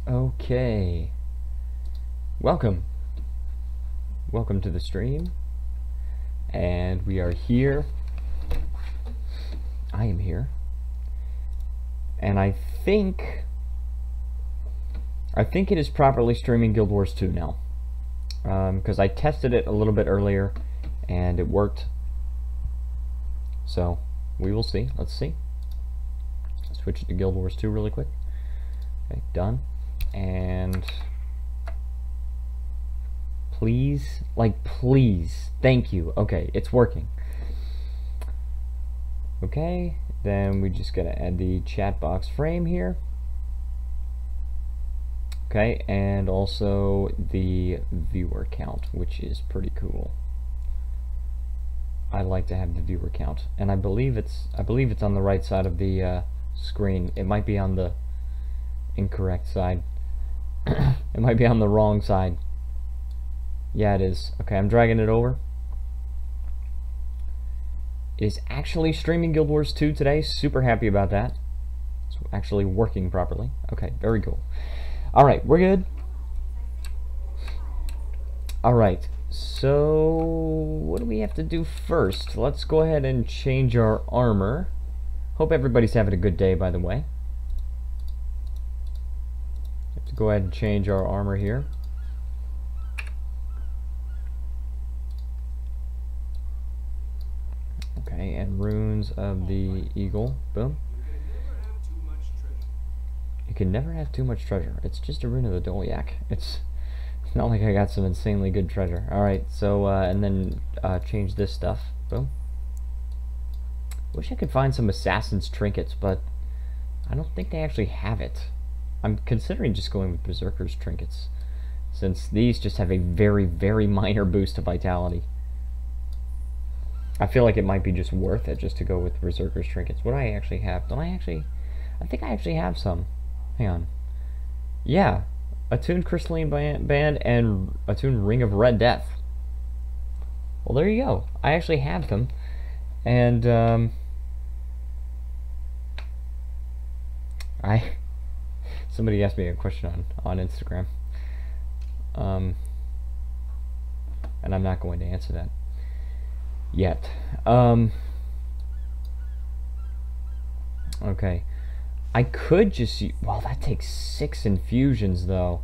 Okay. Welcome to the stream. And we are here. I am here. And I think it is properly streaming Guild Wars 2 now. Because I tested it a little bit earlier and it worked. So we will see. Let's see. Switch it to Guild Wars 2 really quick. Okay, done. And please, please, thank you. Okay, it's working. Okay, then we just gotta add the chat box frame here. Okay, and also the viewer count, which is pretty cool. I like to have the viewer count, and I believe it's on the right side of the screen. It might be on the incorrect side. It might be on the wrong side. Yeah, it is. Okay, I'm dragging it over. It is actually streaming Guild Wars 2 today. Super happy about that. It's actually working properly. Okay, very cool. Alright, we're good. Alright, so what do we have to do first? Let's go ahead and change our armor. Hope everybody's having a good day, by the way. Have to go ahead and change our armor here. Okay, and runes of the eagle. Boom. You can never have too much treasure. It's just a rune of the Dolyak. It's not like I got some insanely good treasure. Alright, so, and then change this stuff. Boom. Wish I could find some assassin's trinkets, but I don't think they actually have it. I'm considering just going with berserker's trinkets, since these just have a very, very minor boost to vitality. I feel like it might be just worth it just to go with berserker's trinkets. What do I actually have? Don't I actually... I think I actually have some. Hang on. Yeah. Attuned Crystalline Band and Attuned Ring of Red Death. Well, there you go. I actually have them. And, somebody asked me a question on Instagram. And I'm not going to answer that yet. Okay. I could just use... Well, that takes 6 infusions, though.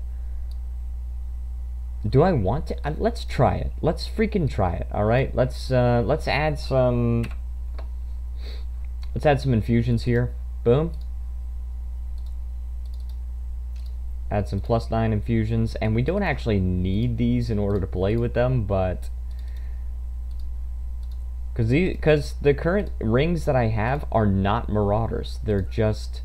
Do I want to? Let's try it. Let's freaking try it. All right. Let's add some. Let's add some infusions here. Boom. Add some +9 infusions, and we don't actually need these in order to play with them, but because the current rings that I have are not Marauders. They're just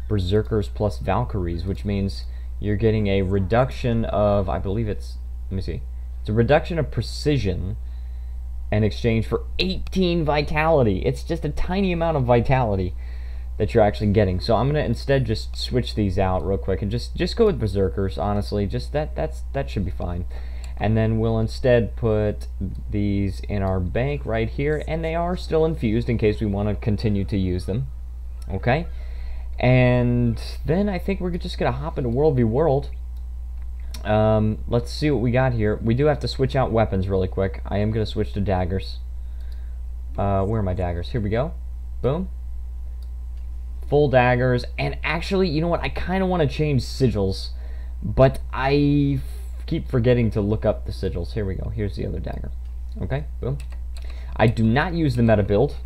Berserkers plus Valkyries, which means you're getting a reduction of, I believe it's, let me see, it's a reduction of precision in exchange for 18 vitality. It's just a tiny amount of vitality that you're actually getting. So I'm gonna instead just switch these out real quick and just go with Berserkers. Honestly, just that should be fine. And then we'll instead put these in our bank right here, and they are still infused in case we want to continue to use them. Okay. And then I think we're just going to hop into World v World. Let's see what we got here. We do have to switch out weapons really quick. I am going to switch to daggers. Where are my daggers? Here we go. Boom. Full daggers. And actually, you know what? I kind of want to change sigils, but I keep forgetting to look up the sigils. Here we go. Here's the other dagger. Okay. Boom. I do not use the meta build.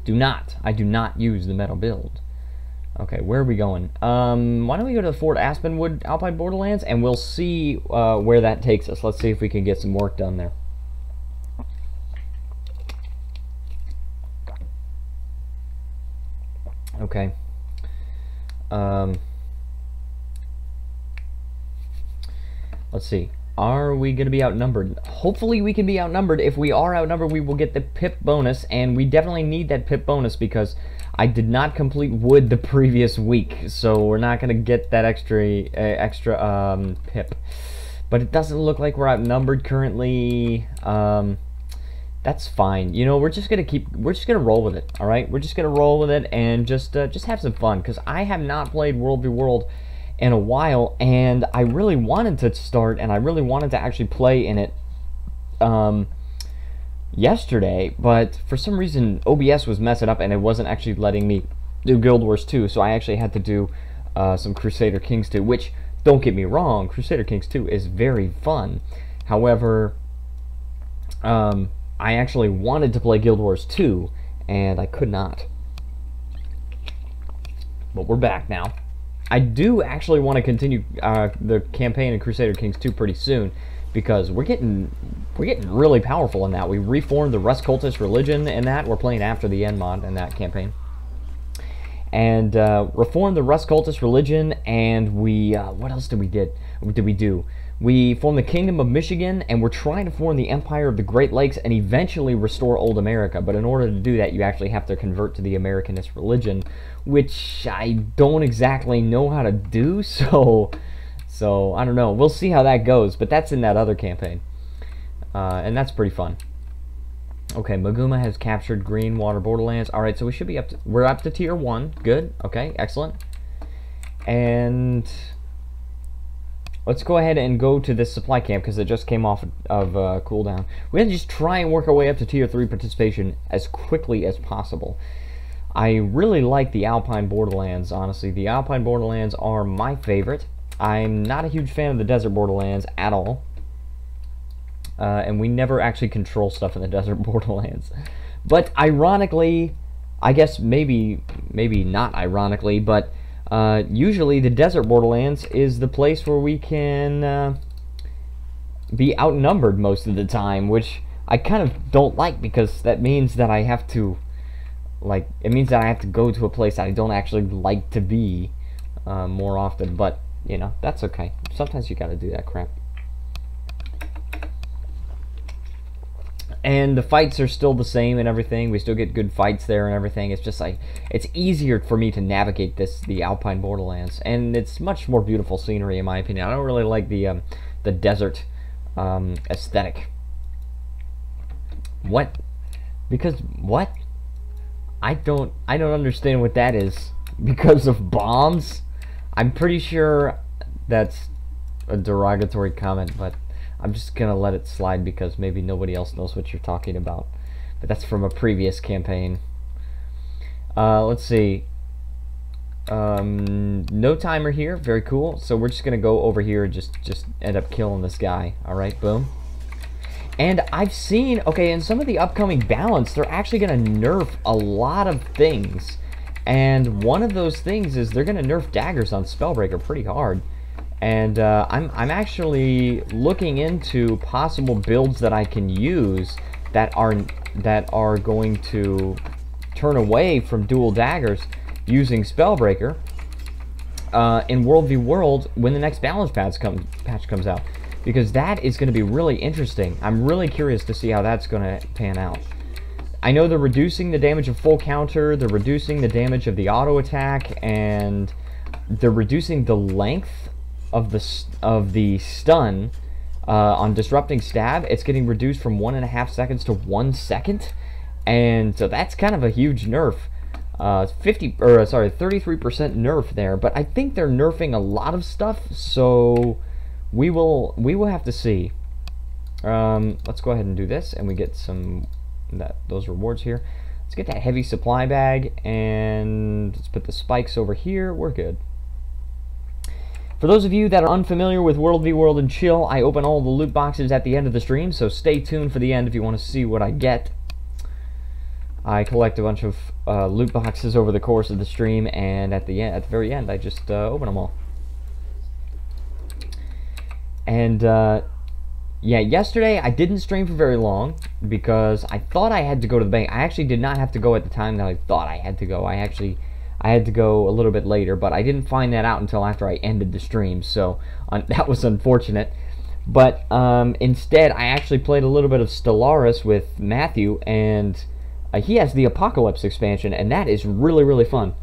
I do not use the metal build. Okay, where are we going? Why don't we go to the Fort Aspenwood Alpine Borderlands, and we'll see where that takes us. Let's see if we can get some work done there. Okay. Let's see. Are we going to be outnumbered? Hopefully we can be outnumbered. If we are outnumbered, we will get the pip bonus, and we definitely need that pip bonus because I did not complete wood the previous week, so we're not going to get that extra pip. But it doesn't look like we're outnumbered currently. That's fine. You know, we're just gonna roll with it. All right, we're just gonna roll with it and just have some fun because I have not played World v World in a while, and I really wanted to start, and I really wanted to actually play in it yesterday, but for some reason OBS was messing up and it wasn't actually letting me do Guild Wars 2, so I actually had to do some Crusader Kings 2, which, don't get me wrong, Crusader Kings 2 is very fun. However, I actually wanted to play Guild Wars 2, and I could not. But we're back now. I do actually want to continue the campaign in Crusader Kings 2 pretty soon, because we're getting really powerful in that. We reformed the Rust Cultist religion in that. We're playing after the end mod in that campaign. And reformed the Rust Cultist religion, and we what else did we do? We formed the Kingdom of Michigan, and we're trying to form the Empire of the Great Lakes and eventually restore Old America. But in order to do that, you actually have to convert to the Americanist religion, which I don't exactly know how to do, so I don't know. We'll see how that goes, but that's in that other campaign. And that's pretty fun. Okay, Maguma has captured Greenwater Borderlands. Alright, so we should be we're up to tier 1. Good. Okay, excellent. And let's go ahead and go to this supply camp, because it just came off of cooldown. We're going to just try and work our way up to tier 3 participation as quickly as possible. I really like the Alpine Borderlands, honestly. The Alpine Borderlands are my favorite. I'm not a huge fan of the Desert Borderlands at all. And we never actually control stuff in the Desert Borderlands. But ironically, I guess maybe not ironically, but usually the Desert Borderlands is the place where we can be outnumbered most of the time, which I kind of don't like, because that means that I have to, like, it means that I have to go to a place that I don't actually like to be more often, but, you know, that's okay. Sometimes you gotta do that crap. And the fights are still the same and everything. We still get good fights there and everything. It's just like, it's easier for me to navigate the Alpine Borderlands, and it's much more beautiful scenery in my opinion. I don't really like the desert aesthetic. What? Because what? I don't understand what that is. Because of bombs? I'm pretty sure that's a derogatory comment, but I'm just gonna let it slide because maybe nobody else knows what you're talking about. But that's from a previous campaign. Let's see. No timer here. Very cool. So we're just gonna go over here and just end up killing this guy. Alright, boom. And I've seen, okay, in some of the upcoming balance, they're actually gonna nerf a lot of things. And one of those things is they're gonna nerf daggers on Spellbreaker pretty hard. And I'm actually looking into possible builds that I can use that are going to turn away from dual daggers using Spellbreaker in World v World when the next balance patch comes out, because that is going to be really interesting. I'm really curious to see how that's going to pan out. I know they're reducing the damage of full counter, they're reducing the damage of the auto attack, and they're reducing the length of the stun on disrupting stab. It's getting reduced from 1.5 seconds to 1 second, and so that's kind of a huge nerf. 33% nerf there, but I think they're nerfing a lot of stuff, so we will have to see. Let's go ahead and do this, and we get those rewards here. Let's get that heavy supply bag, and let's put the spikes over here. We're good. For those of you that are unfamiliar with World v World and Chill, I open all the loot boxes at the end of the stream, so stay tuned for the end if you want to see what I get. I collect a bunch of loot boxes over the course of the stream, and at the very end, I just open them all. And yeah, yesterday I didn't stream for very long because I thought I had to go to the bank. I actually did not have to go at the time that I thought I had to go. I had to go a little bit later, but I didn't find that out until after I ended the stream, so that was unfortunate. But instead, I actually played a little bit of Stellaris with Matthew, and he has the Apocalypse expansion, and that is really, really fun.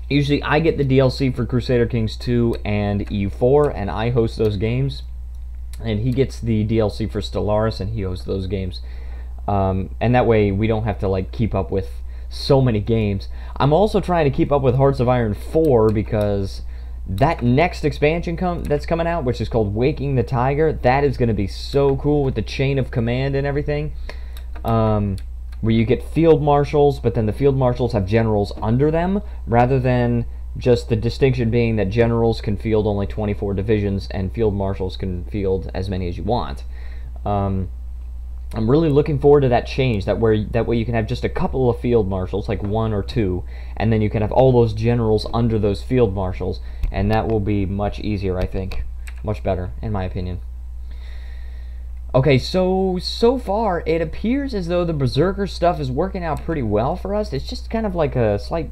Usually, I get the DLC for Crusader Kings 2 and EU4, and I host those games. And he gets the DLC for Stellaris, and he hosts those games. And that way, we don't have to like keep up with so many games. I'm also trying to keep up with Hearts of Iron 4 because That next expansion that's coming out, which is called Waking the Tiger, that is going to be so cool with the chain of command and everything. Where you get field marshals, but then the field marshals have generals under them, rather than just the distinction being that generals can field only 24 divisions and field marshals can field as many as you want. I'm really looking forward to that change, that way you can have just a couple of field marshals, like 1 or 2, and then you can have all those generals under those field marshals, and that will be much easier, I think. Much better, in my opinion. Okay, so far, it appears as though the Berserker stuff is working out pretty well for us. It's just kind of like a slight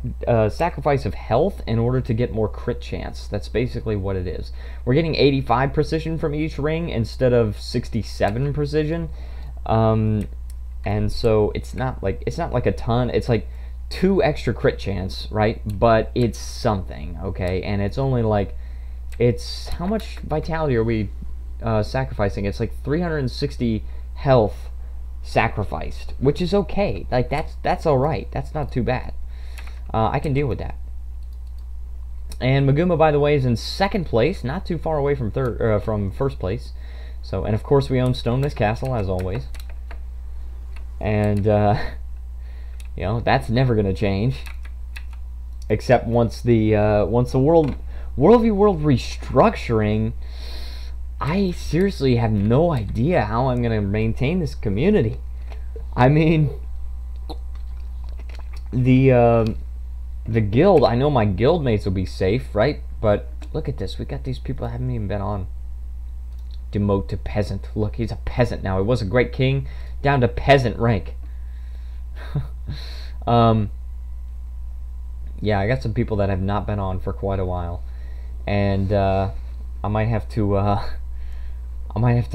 sacrifice of health in order to get more crit chance. That's basically what it is. We're getting 85 precision from each ring instead of 67 precision. And so it's not like a ton. It's like 2 extra crit chance, right? But it's something, okay? And it's only like, it's, how much vitality are we sacrificing? It's like 360 health sacrificed, which is okay. Like that's all right. That's not too bad. I can deal with that. And Maguma, by the way, is in 2nd place, not too far away from from 1st place. So, and of course we own Stone This Castle as always. And you know, that's never gonna change, except once the World v World restructuring. I seriously have no idea how I'm gonna maintain this community. I mean, the guild, I know my guild mates will be safe, right? But look at this, we got these people that haven't even been on. Demote to peasant. Look, he's a peasant now. He was a great king, down to peasant rank. Yeah, I got some people that have not been on for quite a while, and I might have to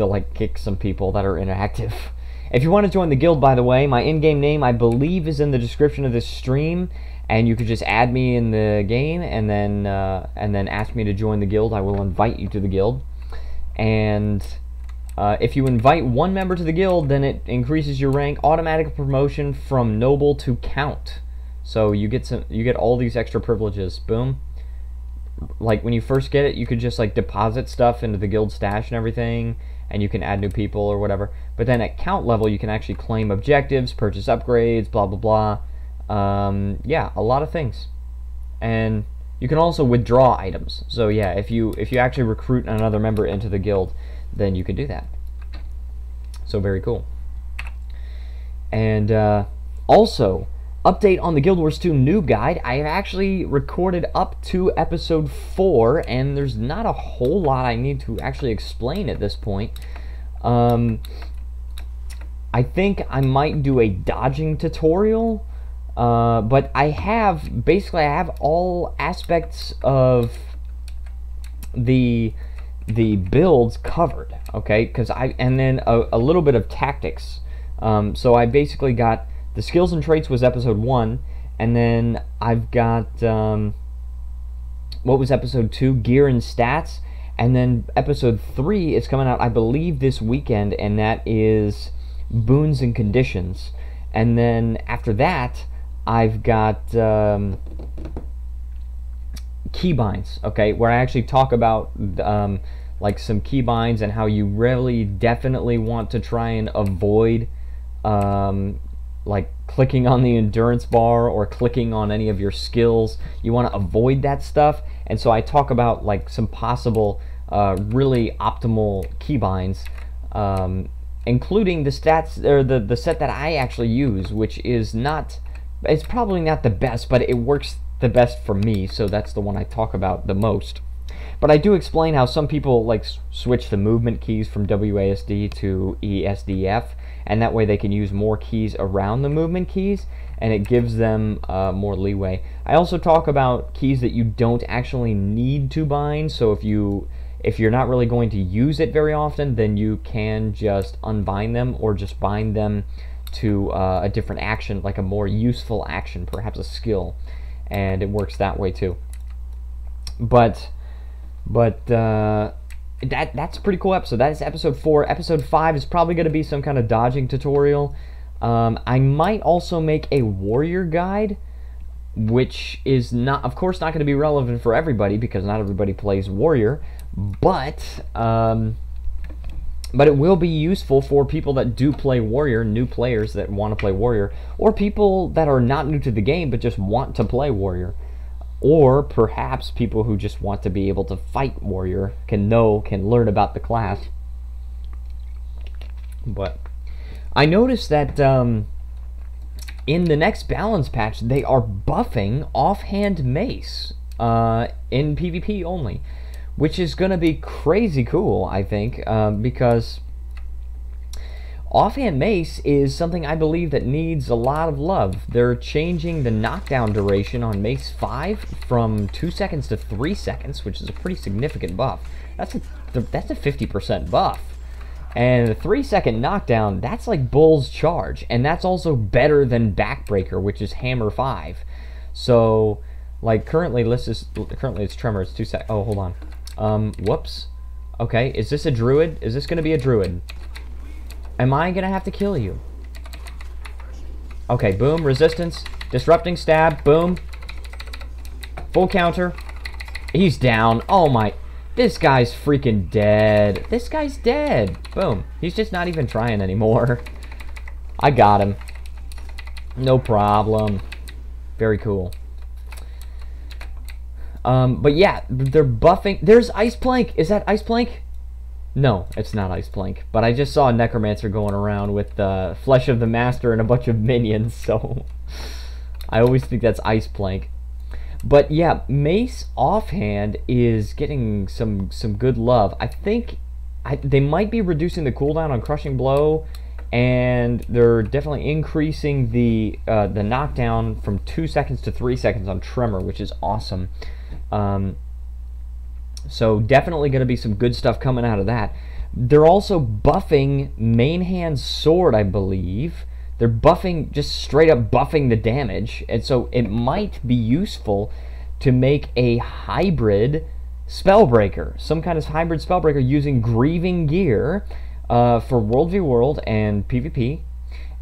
like kick some people that are inactive. If you want to join the guild, by the way, my in-game name I believe is in the description of this stream, and you could just add me in the game and then ask me to join the guild. I will invite you to the guild. And if you invite 1 member to the guild, then it increases your rank, automatic promotion from noble to count. So you get all these extra privileges. Boom. Like when you first get it, you could just like deposit stuff into the guild stash and everything, and you can add new people or whatever. But then at count level, you can actually claim objectives, purchase upgrades, blah blah blah. Yeah, a lot of things. And you can also withdraw items. So yeah, if you actually recruit another member into the guild, then you can do that. So very cool. And also, update on the Guild Wars 2 noob guide. I have actually recorded up to episode 4, and there's not a whole lot I need to actually explain at this point. I think I might do a dodging tutorial. But I have all aspects of the builds covered, okay? And then a little bit of tactics. So I basically got the skills and traits was episode 1, and then I've got what was episode 2, gear and stats, and then episode 3 is coming out I believe this weekend, and that is boons and conditions. And then after that, I've got keybinds, okay, where I actually talk about like some keybinds and how you really definitely want to try and avoid like clicking on the endurance bar or clicking on any of your skills. You want to avoid that stuff, and so I talk about like some possible really optimal keybinds, including the stats or the set that I actually use, which is not. It's probably not the best, but it works the best for me, so that's the one I talk about the most. But I do explain how some people like switch the movement keys from WASD to ESDF, and that way they can use more keys around the movement keys, and it gives them more leeway. I also talk about keys that you don't actually need to bind, so if you're not really going to use it very often, then you can just unbind them or just bind them to a different action, like a more useful action, perhaps a skill, and it works that way too. But that's a pretty cool episode. That is episode 4. Episode 5 is probably going to be some kind of dodging tutorial. I might also make a warrior guide, which is not, of course, not going to be relevant for everybody because not everybody plays warrior, but it will be useful for people that do play warrior, new players that want to play warrior, or people that are not new to the game but just want to play warrior, or perhaps people who just want to be able to fight warrior, can learn about the class. But I noticed that in the next balance patch they are buffing offhand mace in PvP only, which is going to be crazy cool, I think, because offhand mace is something I believe that needs a lot of love. They're changing the knockdown duration on Mace 5 from 2 seconds to 3 seconds, which is a pretty significant buff. That's a 50% buff. And a 3-second knockdown, that's like Bull's Charge, and that's also better than Backbreaker, which is Hammer 5. So, like, currently it's Tremor, it's 2 seconds. Oh, hold on. Whoops. Okay, is this a druid? Is this gonna be a druid? Am I gonna have to kill you? Okay, boom, resistance, disrupting stab, boom. Full counter. He's down. Oh my, this guy's freaking dead. This guy's dead. Boom. He's just not even trying anymore. I got him. No problem. Very cool. But yeah, they're buffing. There's Ice Plank. Is that Ice Plank? No, it's not Ice Plank. But I just saw a Necromancer going around with Flesh of the Master and a bunch of minions, so I always think that's Ice Plank. But yeah, Mace offhand is getting some good love. I think they might be reducing the cooldown on Crushing Blow, and they're definitely increasing the knockdown from 2 seconds to 3 seconds on Tremor, which is awesome. So definitely going to be some good stuff coming out of that. They're also buffing Main Hand Sword, I believe. They're buffing, just straight up buffing the damage, and so it might be useful to make a hybrid Spellbreaker, some kind of hybrid Spellbreaker using Grieving Gear for World v World and PvP,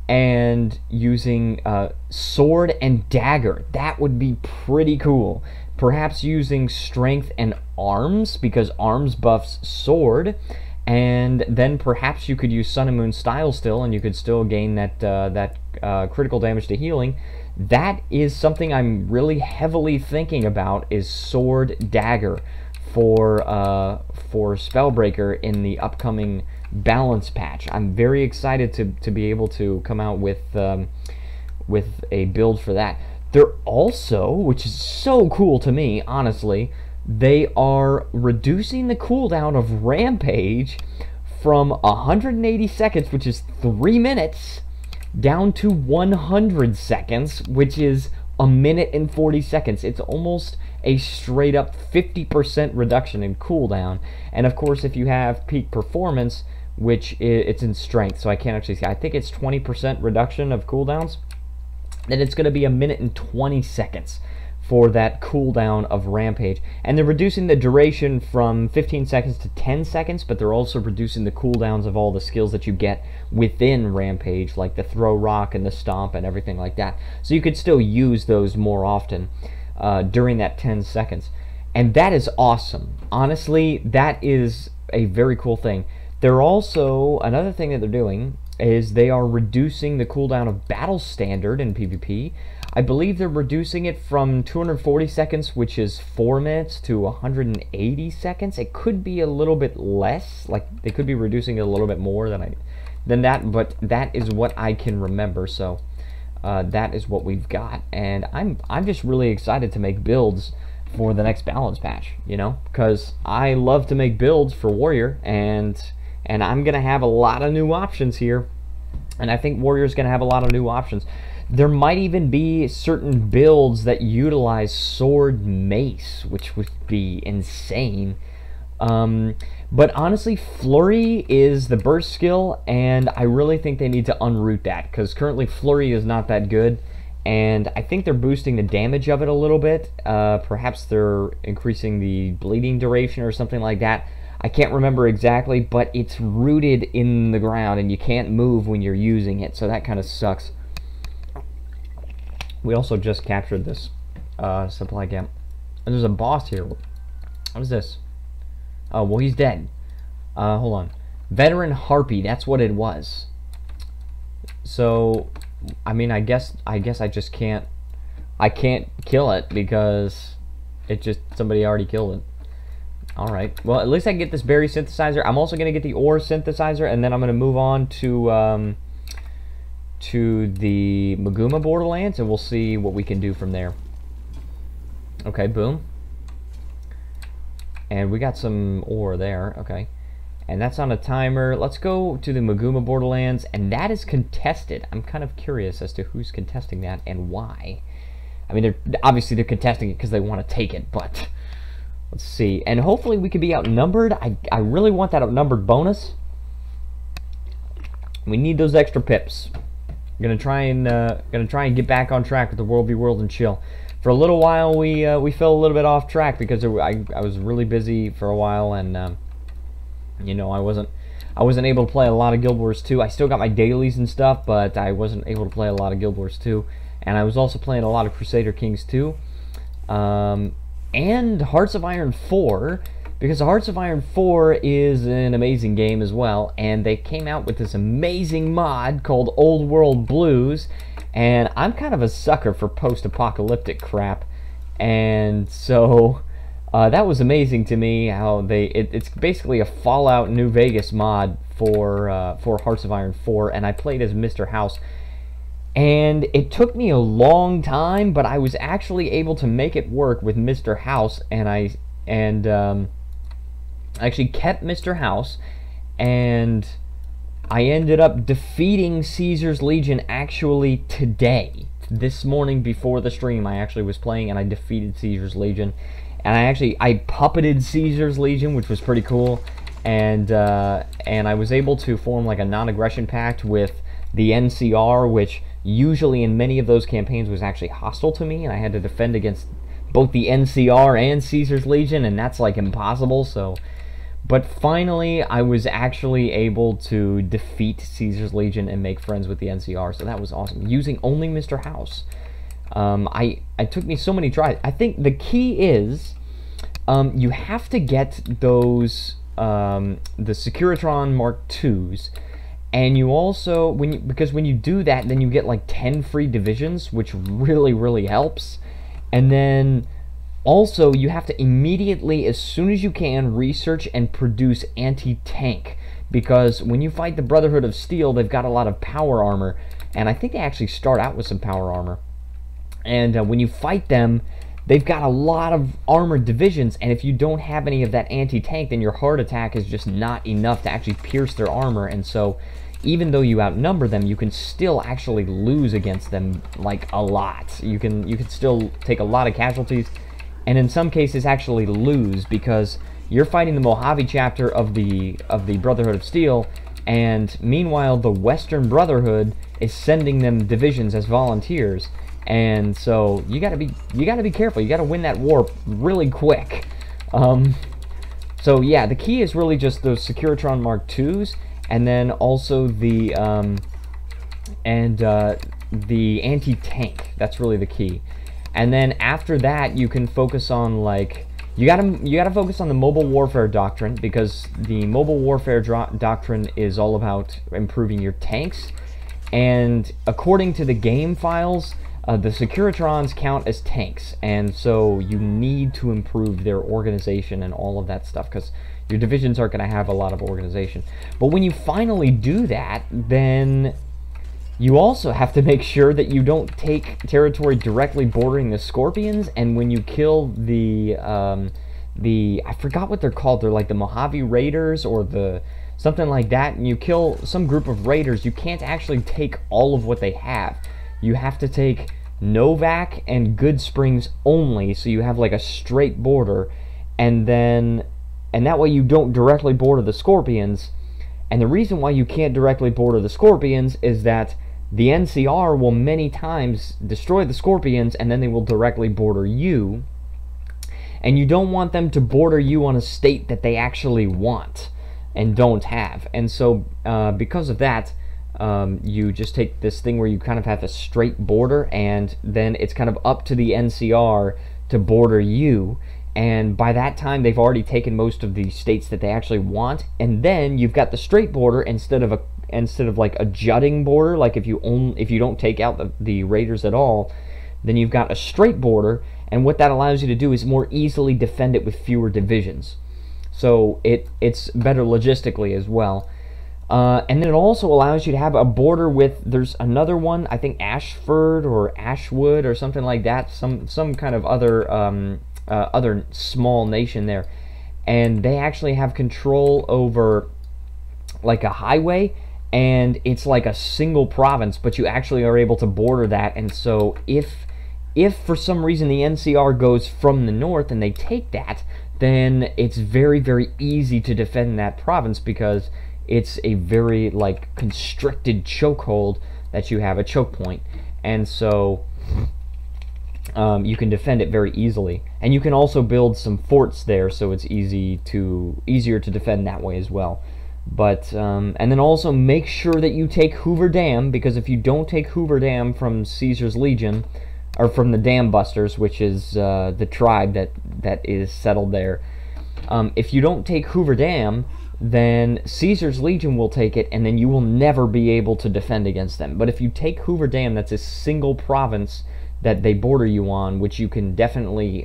and using Sword and Dagger. That would be pretty cool. Perhaps using Strength and Arms, because Arms buffs Sword, and then perhaps you could use Sun and Moon style still, and you could still gain that critical damage to healing. That is something I'm really heavily thinking about, is Sword Dagger for Spellbreaker in the upcoming balance patch. I'm very excited to be able to come out with a build for that. They're also, which is so cool to me, honestly, they are reducing the cooldown of Rampage from 180 seconds, which is 3 minutes, down to 100 seconds, which is a minute and 40 seconds. It's almost a straight up 50% reduction in cooldown. And of course, if you have peak performance, which it's in strength, so I can't actually see, I think it's 20% reduction of cooldowns, then it's going to be a minute and 20 seconds for that cooldown of Rampage. And they're reducing the duration from 15 seconds to 10 seconds, but they're also reducing the cooldowns of all the skills that you get within Rampage, like the Throw Rock and the Stomp and everything like that. So you could still use those more often during that 10 seconds. And that is awesome. Honestly, that is a very cool thing. They're also, another thing that they're doing is they are reducing the cooldown of Battle Standard in PvP. I believe they're reducing it from 240 seconds, which is 4 minutes, to 180 seconds. It could be a little bit less, like they could be reducing it a little bit more than that, but that is what I can remember. So that is what we've got, and I'm just really excited to make builds for the next balance patch, you know, because I love to make builds for Warrior, and I'm gonna have a lot of new options here, and I think Warrior's gonna have a lot of new options. There might even be certain builds that utilize Sword Mace, which would be insane. But honestly, Flurry is the burst skill, and I really think they need to unroot that, because currently Flurry is not that good, and I think they're boosting the damage of it a little bit. Perhaps they're increasing the bleeding duration or something like that. I can't remember exactly, but it's rooted in the ground, and you can't move when you're using it, so that kind of sucks. We also just captured this supply camp. And there's a boss here. What is this? Oh, well, he's dead. Hold on. Veteran Harpy, that's what it was. So, I mean, I guess I just can't, I can't kill it because it just, somebody already killed it. Alright, well, at least I can get this berry synthesizer. I'm also going to get the ore synthesizer, and then I'm going to move on to the Maguma Borderlands, and we'll see what we can do from there. Okay, boom. And we got some ore there, okay. And that's on a timer. Let's go to the Maguma Borderlands, and that is contested. I'm kind of curious as to who's contesting that and why. I mean, obviously they're contesting it because they want to take it, but let's see. And hopefully we can be outnumbered. I really want that outnumbered bonus. We need those extra pips. I'm gonna try and get back on track with the World v World and chill. For a little while, we fell a little bit off track because I was really busy for a while, and you know, I wasn't able to play a lot of Guild Wars 2. I still got my dailies and stuff, but I wasn't able to play a lot of Guild Wars 2. And I was also playing a lot of Crusader Kings 2. And Hearts of Iron 4, because Hearts of Iron 4 is an amazing game as well, and they came out with this amazing mod called Old World Blues, and I'm kind of a sucker for post-apocalyptic crap, and so that was amazing to me how it's basically a Fallout New Vegas mod for Hearts of Iron 4, and I played as Mr. House. And it took me a long time, but I was actually able to make it work with Mr. House, and I actually kept Mr. House, and I ended up defeating Caesar's Legion actually today. This morning before the stream, I actually was playing, and I defeated Caesar's Legion. And I puppeted Caesar's Legion, which was pretty cool, and I was able to form like a non-aggression pact with the NCR, which usually in many of those campaigns was actually hostile to me, and I had to defend against both the NCR and Caesar's Legion, and that's like impossible. So, but finally I was actually able to defeat Caesar's Legion and make friends with the NCR, so that was awesome, using only Mr. House. It took me so many tries. I think the key is you have to get those the Securitron Mark IIs. And you also, because when you do that, then you get like 10 free divisions, which really, really helps. And then also you have to immediately, as soon as you can, research and produce anti-tank. Because when you fight the Brotherhood of Steel, they've got a lot of power armor. And I think they actually start out with some power armor. And when you fight them, they've got a lot of armored divisions. And if you don't have any of that anti-tank, then your heart attack is just not enough to actually pierce their armor. And so even though you outnumber them, you can still actually lose against them like a lot. You can still take a lot of casualties, and in some cases actually lose, because you're fighting the Mojave chapter of the Brotherhood of Steel, and meanwhile the Western Brotherhood is sending them divisions as volunteers, and so you gotta be careful. You gotta win that war really quick. So yeah, the key is really just those Securitron Mark IIs. And then also the anti-tank. That's really the key. And then after that, you can focus on, like, you gotta focus on the mobile warfare doctrine, because the mobile warfare doctrine is all about improving your tanks. And according to the game files, the Securitrons count as tanks, and so you need to improve their organization and all of that stuff, because your divisions aren't going to have a lot of organization. But when you finally do that, then you also have to make sure that you don't take territory directly bordering the Scorpions. And when you kill the I forgot what they're called, they're like the Mojave Raiders or the something like that, and you kill some group of raiders, you can't actually take all of what they have. You have to take Novak and Good Springs only, so you have like a straight border, and that way you don't directly border the Scorpions. And the reason why you can't directly border the Scorpions is that the NCR will many times destroy the Scorpions, and then they will directly border you, and you don't want them to border you on a state that they actually want and don't have. And so because of that, you just take this thing where you kind of have a straight border, and then it's kind of up to the NCR to border you. And by that time, they've already taken most of the states that they actually want, and then you've got the straight border instead of like a jutting border. Like if you don't take out the raiders at all, then you've got a straight border, and what that allows you to do is more easily defend it with fewer divisions. So it's better logistically as well. And then it also allows you to have a border with, there's another one, I think Ashford or Ashwood or something like that, some kind of other small nation there, and they actually have control over like a highway, and it's like a single province, but you actually are able to border that. And so if for some reason the NCR goes from the north and they take that, then it's very, very easy to defend that province, because it's a very like constricted chokehold that you have, a choke point, and so you can defend it very easily. And you can also build some forts there, so it's easier to defend that way as well. But and then also make sure that you take Hoover Dam, because if you don't take Hoover Dam from Caesar's Legion, or from the Dam Busters, which is the tribe that is settled there, if you don't take Hoover Dam, then Caesar's Legion will take it, and then you will never be able to defend against them. But if you take Hoover Dam, that's a single province that they border you on, which you can definitely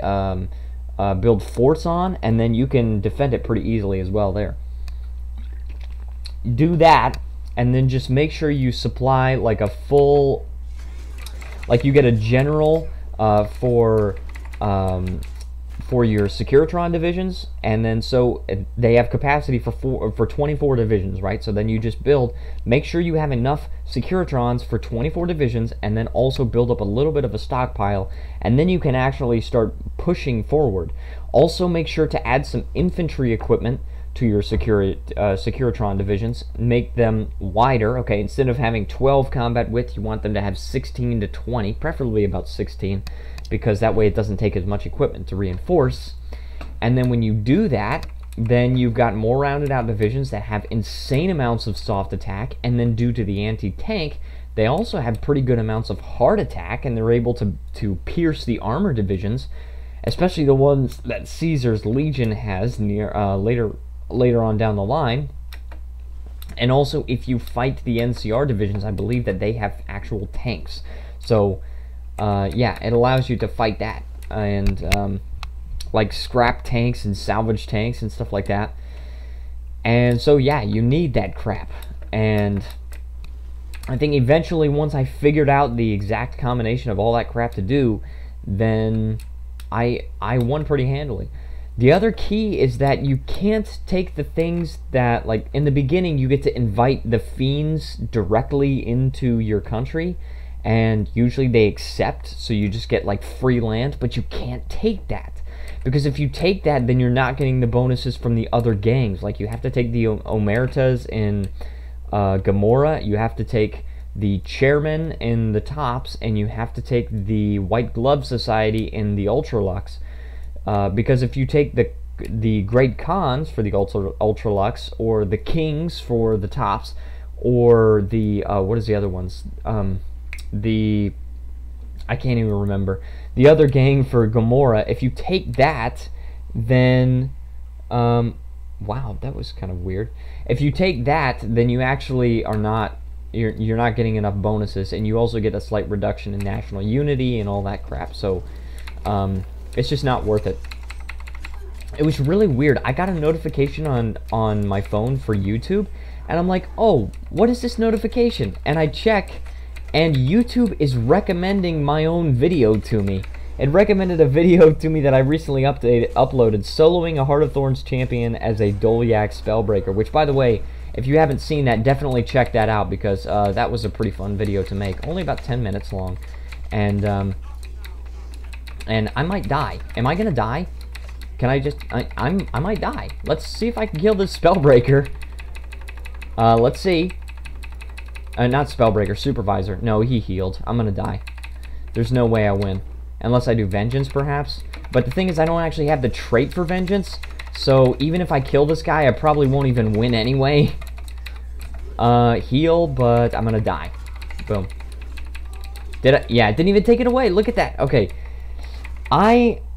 build forts on, and then you can defend it pretty easily as well there. Do that, and then just make sure you supply like a full, like you get a general for your Securitron divisions, and then so they have capacity for 24 divisions, right? So then you just make sure you have enough Securitrons for 24 divisions, and then also build up a little bit of a stockpile, and then you can actually start pushing forward. Also make sure to add some infantry equipment to your Securitron divisions. Make them wider. Okay, instead of having 12 combat width, you want them to have 16 to 20, preferably about 16, because that way it doesn't take as much equipment to reinforce. And then when you do that, then you've got more rounded out divisions that have insane amounts of soft attack, and then due to the anti-tank, they also have pretty good amounts of hard attack, and they're able to pierce the armor divisions, especially the ones that Caesar's Legion has near later on down the line. And also, if you fight the NCR divisions, I believe that they have actual tanks. So yeah, it allows you to fight that, and like scrap tanks and salvage tanks and stuff like that. And so yeah, you need that crap. And I think eventually, once I figured out the exact combination of all that crap to do, then I won pretty handily. The other key is that you can't take the things that, like in the beginning, you get to invite the fiends directly into your country, and usually they accept, so you just get like free land. But you can't take that, because if you take that, then you're not getting the bonuses from the other gangs. Like you have to take the Omertas in Gomorrah, you have to take the Chairmen in the Tops, and you have to take the White Glove Society in the Ultralux. Because if you take the Great Khans for the Ultralux, or the Kings for the Tops, or the what is the other ones? I can't even remember. The other gang for Gomorrah, if you take that, then wow, that was kind of weird. If you take that, then you actually are not, you're not getting enough bonuses, and you also get a slight reduction in national unity and all that crap. So it's just not worth it. It was really weird. I got a notification on my phone for YouTube, and I'm like, oh, what is this notification? And I check, and YouTube is recommending my own video to me. It recommended a video to me that I recently uploaded, soloing a Heart of Thorns champion as a Dolyak Spellbreaker, which, by the way, if you haven't seen that, definitely check that out, because that was a pretty fun video to make. Only about 10 minutes long. And I might die. Am I gonna die? Can I just... I might die. Let's see if I can kill this Spellbreaker. Let's see. Not Spellbreaker, Supervisor. No, he healed. I'm gonna die. There's no way I win. Unless I do Vengeance, perhaps. But the thing is, I don't actually have the trait for Vengeance. So even if I kill this guy, I probably won't even win anyway. Heal, but I'm gonna die. Boom. Did I? Yeah, I didn't even take it away. Look at that. Okay.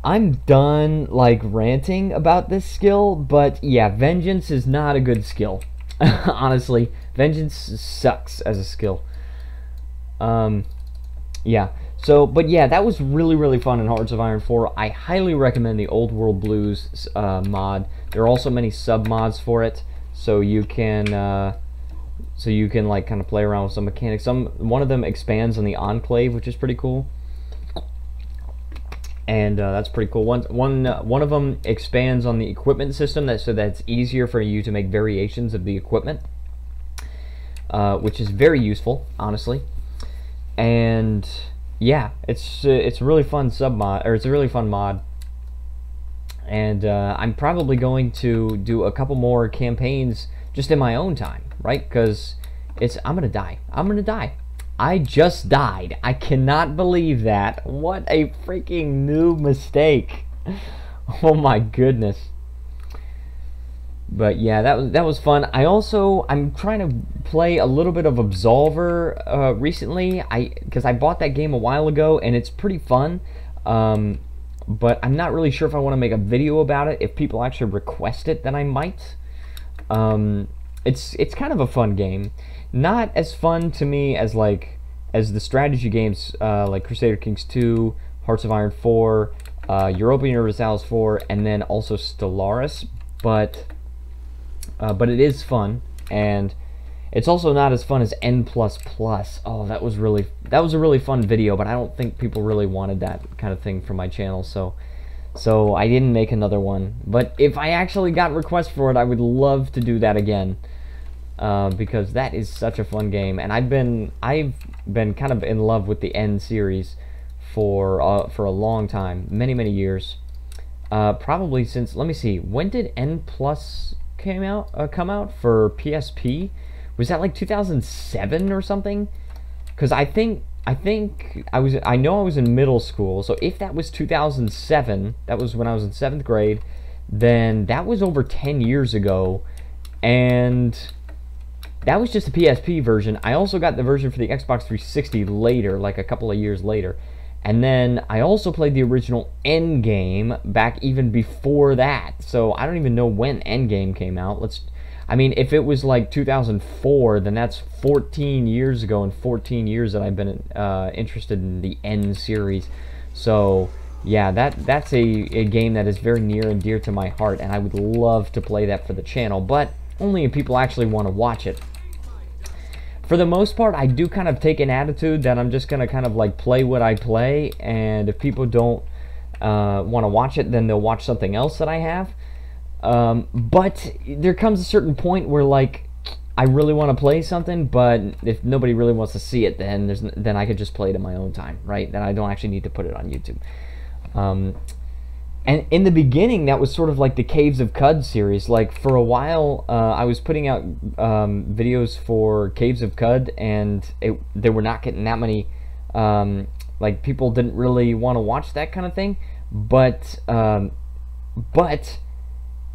I'm done, like, ranting about this skill, but yeah, Vengeance is not a good skill. Honestly, Vengeance sucks as a skill. Yeah. So, but yeah, that was really, really fun in Hearts of Iron 4. I highly recommend the Old World Blues mod. There are also many sub-mods for it, so you can like kind of play around with some mechanics. One of them expands on the Enclave, which is pretty cool. And that's pretty cool. One of them expands on the equipment system, so that it's easier for you to make variations of the equipment, which is very useful, honestly. And yeah, it's a really fun sub-mod, or it's a really fun mod. And I'm probably going to do a couple more campaigns just in my own time, right? Because I'm gonna die. I'm gonna die. I just died. I cannot believe that. What a freaking noob mistake. Oh my goodness. But yeah, that was fun. I'm trying to play a little bit of Absolver recently. Because I bought that game a while ago and it's pretty fun. But I'm not really sure if I want to make a video about it. If people actually request it, then I might. It's kind of a fun game. Not as fun to me as the strategy games like Crusader Kings 2, Hearts of Iron 4, Europa Universalis 4, and then also Stellaris, but it is fun, and it's also not as fun as N++. Oh, that was a really fun video, but I don't think people really wanted that kind of thing from my channel, so I didn't make another one. But if I actually got requests for it, I would love to do that again. Because that is such a fun game, and I've been kind of in love with the N series for a long time, many years, probably since, let me see, when did N+ come out for PSP? Was that like 2007 or something? Because I know I was in middle school, so if that was 2007, that was when I was in 7th grade, then that was over 10 years ago, and that was just the PSP version. I also got the version for the Xbox 360 later, like a couple of years later. And then I also played the original Endgame back even before that. So I don't even know when Endgame came out. I mean, if it was like 2004, then that's 14 years ago, and 14 years that I've been interested in the N series. So yeah, that's a game that is very near and dear to my heart, and I would love to play that for the channel, but only if people actually want to watch it. For the most part, I do kind of take an attitude that I'm just going to kind of like play what I play, and if people don't want to watch it, then they'll watch something else that I have. But there comes a certain point where, like, I really want to play something, but if nobody really wants to see it, then I could just play it in my own time, right? Then I don't actually need to put it on YouTube. And in the beginning, that was sort of like the Caves of Cud series. Like, for a while, I was putting out videos for Caves of Cud, and they were not getting that many, like, people didn't really want to watch that kind of thing. But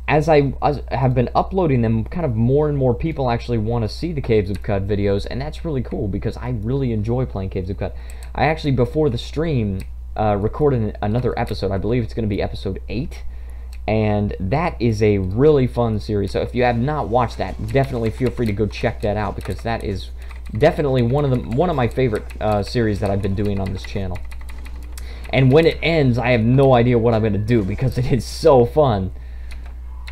as I have been uploading them, kind of more and more people actually want to see the Caves of Cud videos, and that's really cool, because I really enjoy playing Caves of Cud. I actually, before the stream, recorded another episode. I believe it's going to be episode 8, and that is a really fun series. So if you have not watched that, definitely feel free to go check that out, because that is definitely one of my favorite series that I've been doing on this channel. And when it ends, I have no idea what I'm going to do, because it is so fun.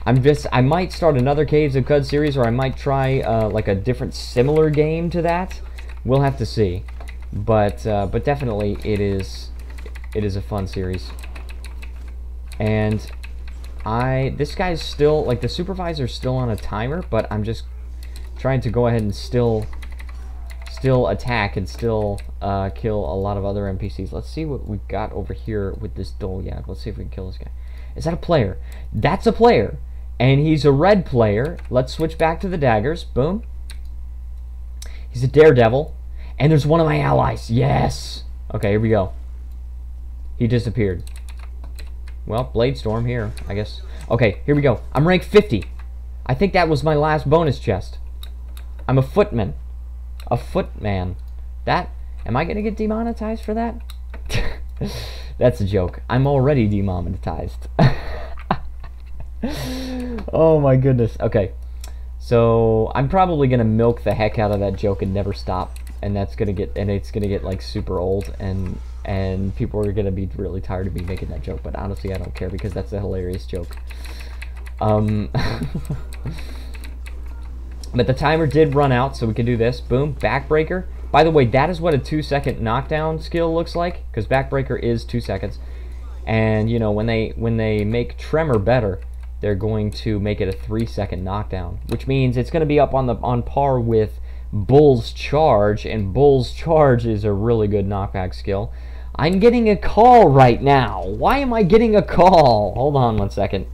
I might start another Caves of Cud series, or I might try like a different similar game to that. We'll have to see. But definitely it is a fun series. And this guy's still, like, the supervisor's still on a timer, but I'm just trying to go ahead and still attack and still kill a lot of other NPCs. Let's see what we've got over here with this Dolyak. Let's see if we can kill this guy. Is that a player? That's a player. And he's a red player. Let's switch back to the daggers. Boom. He's a daredevil. And there's one of my allies. Yes. Okay, here we go. He disappeared. Well, Blade Storm here, I guess. Okay, here we go. I'm rank 50. I think that was my last bonus chest. I'm a footman. A footman. That, am I gonna get demonetized for that? That's a joke. I'm already demonetized. Oh my goodness. Okay. So I'm probably gonna milk the heck out of that joke and never stop. And that's gonna get, and it's gonna get like super old, and people are gonna be really tired of me making that joke. But honestly, I don't care, because that's a hilarious joke. But the timer did run out, so we can do this. Boom, backbreaker. By the way, that is what a 2-second knockdown skill looks like, because backbreaker is 2 seconds. And you know, when they make tremor better, they're going to make it a 3-second knockdown, which means it's going to be up on par with Bull's Charge, and Bull's Charge is a really good knockback skill. I'm getting a call right now. Why am I getting a call? Hold on 1 second.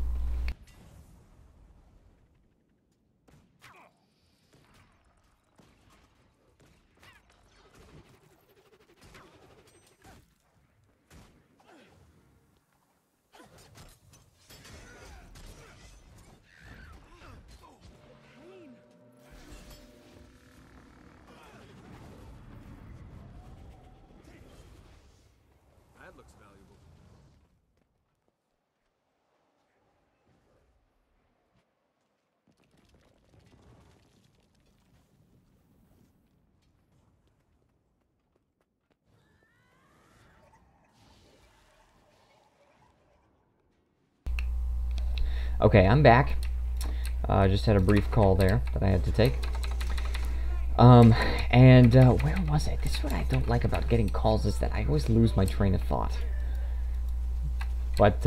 That looks valuable. Okay, I'm back. Just had a brief call there that I had to take. Where was it? This is what I don't like about getting calls, is that I always lose my train of thought. But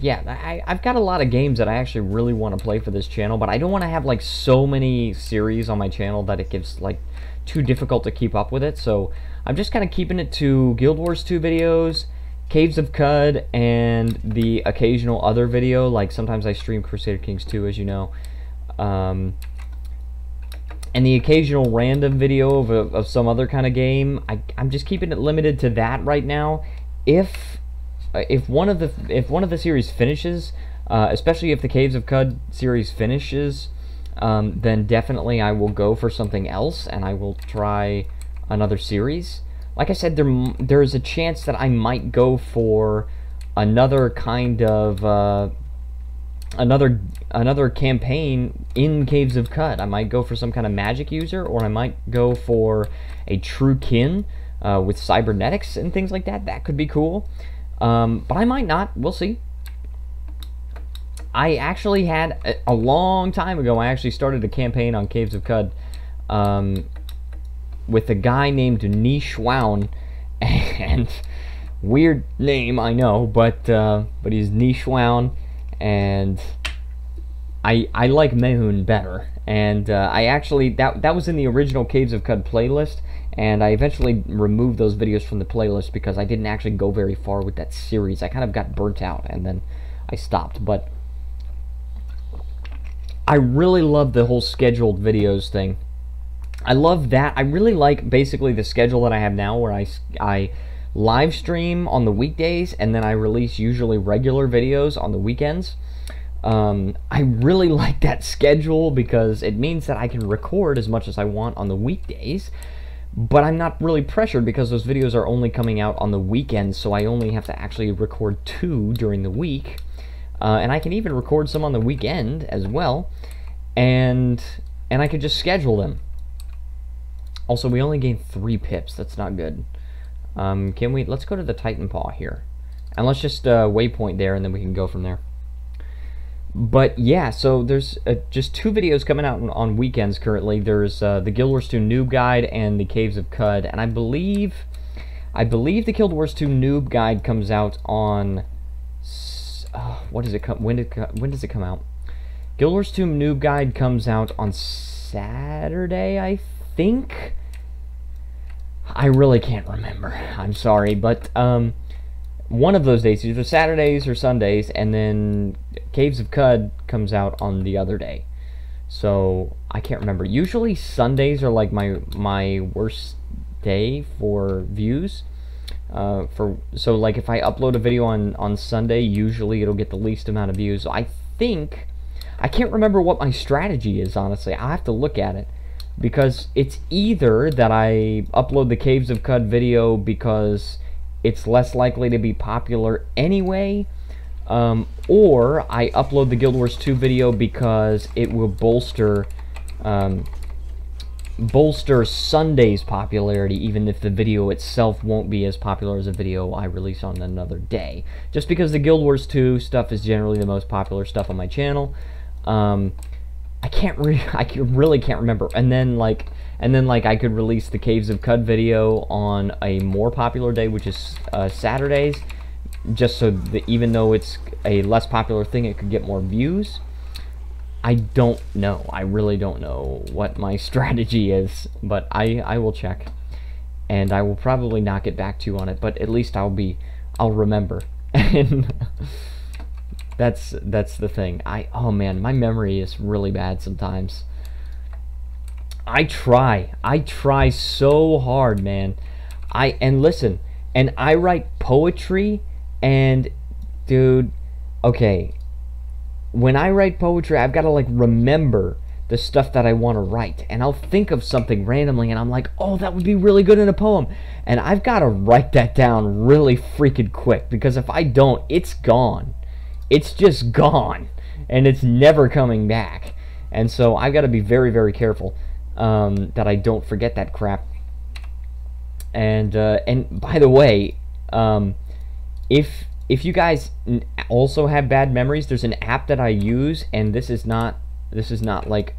yeah, I've got a lot of games that I actually really want to play for this channel, but I don't want to have like so many series on my channel that it gets like too difficult to keep up with it. So I'm just kind of keeping it to Guild Wars 2 videos, Caves of Cud, and the occasional other video. Like sometimes I stream Crusader Kings 2, as you know. And the occasional random video of some other kind of game. I'm just keeping it limited to that right now. If one of the series finishes, especially if the Caves of Cud series finishes, then definitely I will go for something else, and I will try another series. Like I said, there's a chance that I might go for another kind of another campaign in Caves of Cud. I might go for some kind of magic user, or I might go for a true kin with cybernetics and things like that. That could be cool. But I might not. We'll see. I actually had, a long time ago, I actually started a campaign on Caves of Cud with a guy named Nishwaun, and weird name, I know, but he's Nishwaun, and I like Magehunter better. And I actually, that was in the original Caves of Cud playlist, and I eventually removed those videos from the playlist because I didn't actually go very far with that series. I kind of got burnt out, and then I stopped. But I really love the whole scheduled videos thing. I love that. I really like basically the schedule that I have now, where I live stream on the weekdays, and then I release usually regular videos on the weekends. I really like that schedule because it means that I can record as much as I want on the weekdays, but I'm not really pressured because those videos are only coming out on the weekends, so I only have to actually record 2 during the week, and I can even record some on the weekend as well, and I can just schedule them. Also, we only gained 3 pips. That's not good. Let's go to the Titan Paw here, and let's just waypoint there, and then we can go from there. But yeah, so there's just 2 videos coming out on weekends currently. There's the Guild Wars 2 Noob Guide and the Caves of Cud, and I believe the Guild Wars 2 Noob Guide comes out on when does it come out? Guild Wars 2 Noob Guide comes out on Saturday, I think. I really can't remember. I'm sorry, but one of those days, either Saturdays or Sundays, and then Caves of Cud comes out on the other day. So I can't remember. Usually Sundays are like my worst day for views. So like if I upload a video on Sunday, usually it'll get the least amount of views. So I I can't remember what my strategy is, honestly. I'll have to look at it. Because it's either that I upload the Caves of Cud video because it's less likely to be popular anyway, or I upload the Guild Wars 2 video because it will bolster Sunday's popularity, even if the video itself won't be as popular as a video I release on another day. Just because the Guild Wars 2 stuff is generally the most popular stuff on my channel. I really can't remember. And then like I could release the Caves of Cud video on a more popular day, which is Saturdays, just so that even though it's a less popular thing, it could get more views. I don't know. I really don't know what my strategy is, but I will check, and I will probably not get back to you on it. But at least I'll remember. And that's the thing. Oh man, my memory is really bad sometimes. I try so hard, man. And listen, and I write poetry, and dude, okay, when I write poetry, I've got to like remember the stuff that I want to write, and I'll think of something randomly, and I'm like, oh, that would be really good in a poem, and I've got to write that down really freaking quick, because if I don't, it's gone. It's just gone, and it's never coming back. And so I've got to be very, very careful that I don't forget that crap. And by the way, if you guys also have bad memories, there's an app that I use, and this is not like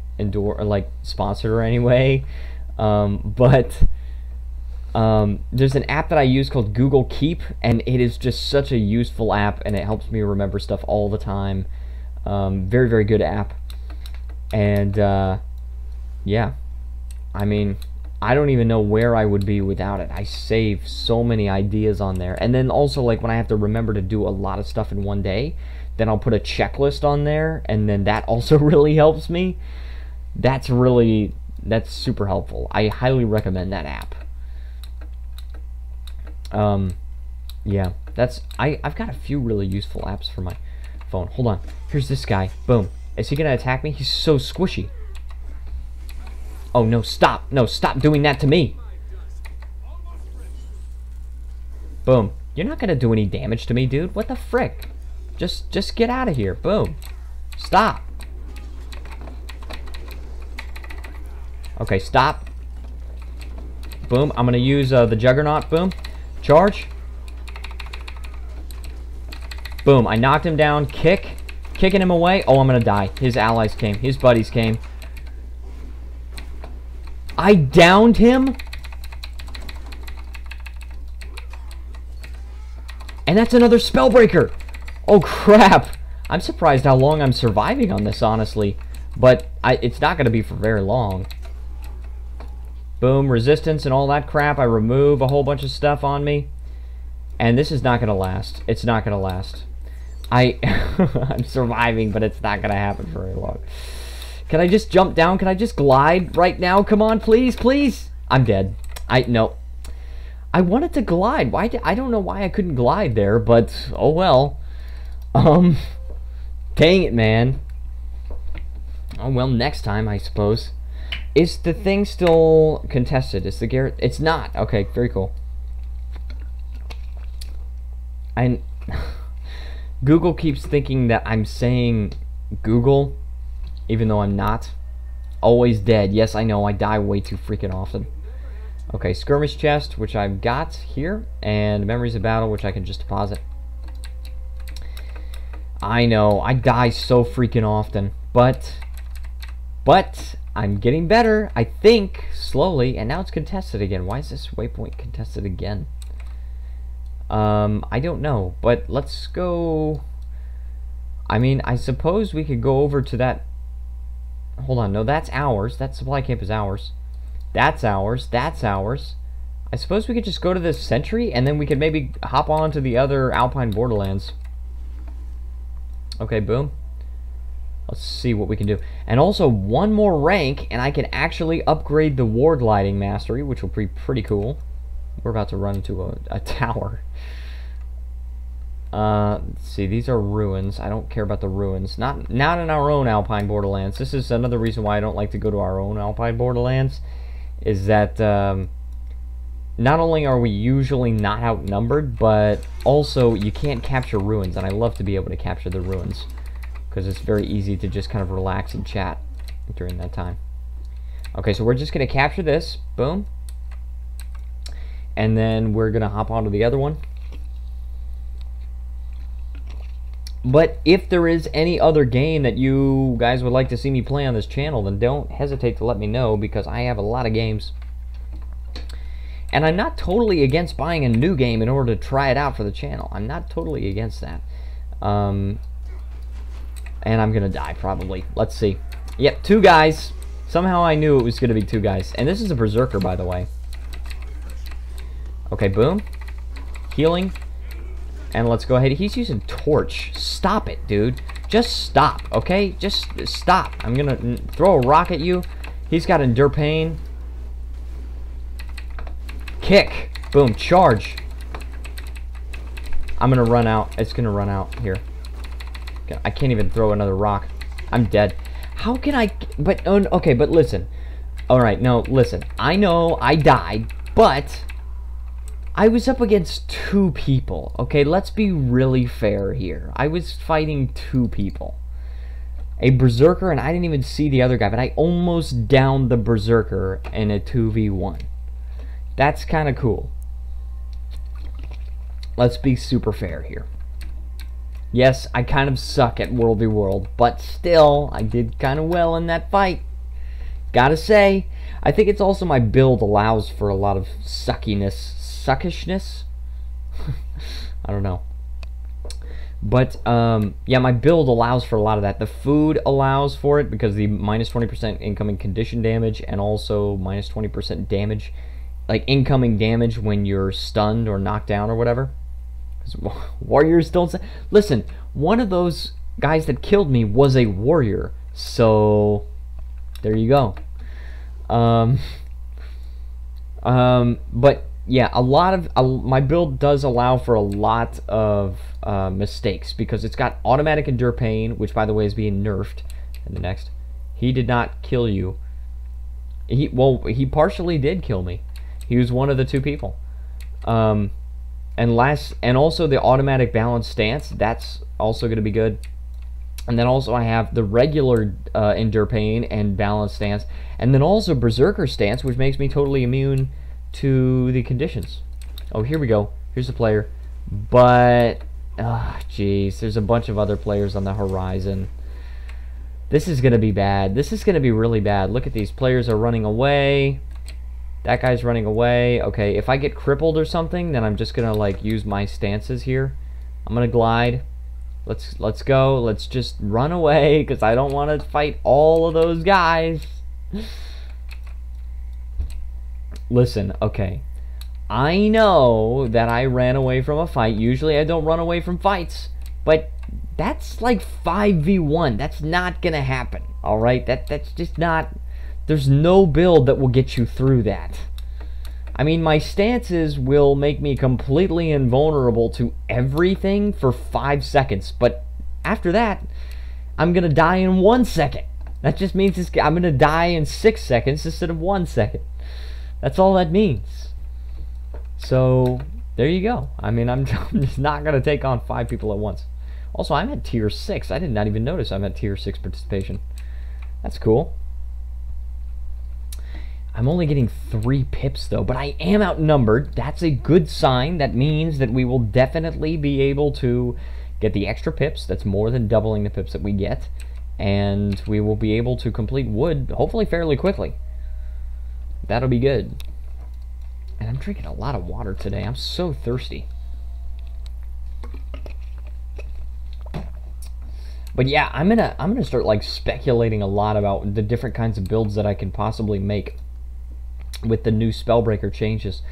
sponsored or anyway, but there's an app that I use called Google Keep, and it is just such a useful app, and it helps me remember stuff all the time. Very, very good app. And yeah, I mean, I don't even know where I would be without it. I save so many ideas on there. And then also, like, when I have to remember to do a lot of stuff in one day, then I'll put a checklist on there, and then that also really helps me. That's super helpful. I highly recommend that app. Yeah, I've got a few really useful apps for my phone. Hold on. Here's this guy. Boom. Is he gonna attack me? He's so squishy. Oh no, stop. No, stop doing that to me. Boom. You're not gonna do any damage to me, dude. What the frick? Just get out of here. Boom. Stop. Okay, stop. Boom. I'm gonna use the Juggernaut. Boom. Charge. Boom. I knocked him down. Kicking him away. Oh, I'm gonna die. His allies came. His buddies came. I downed him. And that's another Spellbreaker. Oh, crap. I'm surprised how long I'm surviving on this, honestly. But it's not going to be for very long. Boom, resistance and all that crap. I remove a whole bunch of stuff on me. And this is not going to last. It's not going to last. I'm surviving, but it's not going to happen for very long. Can I just jump down? Can I just glide right now? Come on, please, please. I'm dead. No. I wanted to glide. I don't know why I couldn't glide there, but oh well. Dang it, man. Oh well, next time, I suppose. Is the thing still contested? Is the Garrett? It's not. Okay, very cool. Google keeps thinking that I'm saying Google, even though I'm not. Always dead. Yes, I know. I die way too freaking often. Okay, skirmish chest, which I've got here, and memories of battle, which I can just deposit. I know. I die so freaking often, but I'm getting better, I think, slowly, and now it's contested again. Why is this waypoint contested again? I don't know, but let's go. I mean, I suppose we could go over to that. Hold on, no, that's ours. That supply camp is ours. That's ours. That's ours. I suppose we could just go to this sentry, and then we could maybe hop on to the other Alpine Borderlands. Okay, boom. Let's see what we can do. And also, one more rank, and I can actually upgrade the Ward Lighting Mastery, which will be pretty cool. We're about to run into a tower. Let's see, these are ruins. I don't care about the ruins. Not in our own Alpine Borderlands. This is another reason why I don't like to go to our own Alpine Borderlands, is that not only are we usually not outnumbered, but also you can't capture ruins, and I love to be able to capture the ruins, because it's very easy to just kind of relax and chat during that time. Okay, so we're just going to capture this. Boom. And then we're going to hop onto the other one. But if there is any other game that you guys would like to see me play on this channel, then don't hesitate to let me know, because I have a lot of games. And I'm not totally against buying a new game in order to try it out for the channel. I'm not totally against that. And I'm going to die, probably. Let's see. Yep, 2 guys. Somehow I knew it was going to be 2 guys. And this is a Berserker, by the way. Okay, boom. Healing. And let's go ahead. He's using Torch. Stop it, dude. Just stop, okay? Just stop. I'm going to throw a rock at you. He's got Endure Pain. Kick. Boom. Charge. I'm going to run out. It's going to run out here. I can't even throw another rock. I'm dead. How can I... But, okay, but listen. Alright, no, listen. I know I died, but I was up against 2 people. Okay, let's be really fair here. I was fighting 2 people. A Berserker, and I didn't even see the other guy, but I almost downed the Berserker in a 2v1. That's kind of cool. Let's be super fair here. Yes, I kind of suck at World v World, but still, I did kind of well in that fight. Gotta say, I think it's also my build allows for a lot of suckishness. I don't know. But, yeah, my build allows for a lot of that. The food allows for it because the minus 20% incoming condition damage and also minus 20% damage, like incoming damage when you're stunned or knocked down or whatever. Warriors don't say... Listen, one of those guys that killed me was a warrior, so there you go. But yeah, a lot of my build does allow for a lot of mistakes because it's got automatic Endure Pain, which by the way is being nerfed. And the next, he did not kill you. He partially did kill me. He was one of the 2 people. And also the automatic balance stance, that's also going to be good. And then also I have the regular Endure Pain and balance stance, and then also Berserker stance, which makes me totally immune to the conditions. Oh, here we go. Here's the player. But, jeez, there's a bunch of other players on the horizon. This is going to be bad. This is going to be really bad. Look at these players are running away. That guy's running away. Okay, if I get crippled or something, then I'm just gonna like use my stances here. I'm gonna glide. Let's go. Let's just run away because I don't want to fight all of those guys. Listen, okay. I know that I ran away from a fight. Usually I don't run away from fights, but that's like 5v1. That's not gonna happen. All right, that's just not. There's no build that will get you through that. I mean, my stances will make me completely invulnerable to everything for 5 seconds, but after that, I'm gonna die in 1 second. That just means I'm gonna die in 6 seconds instead of 1 second. That's all that means. So, there you go. I mean, I'm just not gonna take on 5 people at once. Also, I'm at tier 6. I did not even notice I'm at tier 6 participation. That's cool. I'm only getting 3 pips though, but I am outnumbered. That's a good sign. That means that we will definitely be able to get the extra pips. That's more than doubling the pips that we get. And we will be able to complete wood, hopefully fairly quickly. That'll be good. And I'm drinking a lot of water today. I'm so thirsty. But yeah, I'm gonna start like speculating a lot about the different kinds of builds that I can possibly make with the new Spellbreaker changes,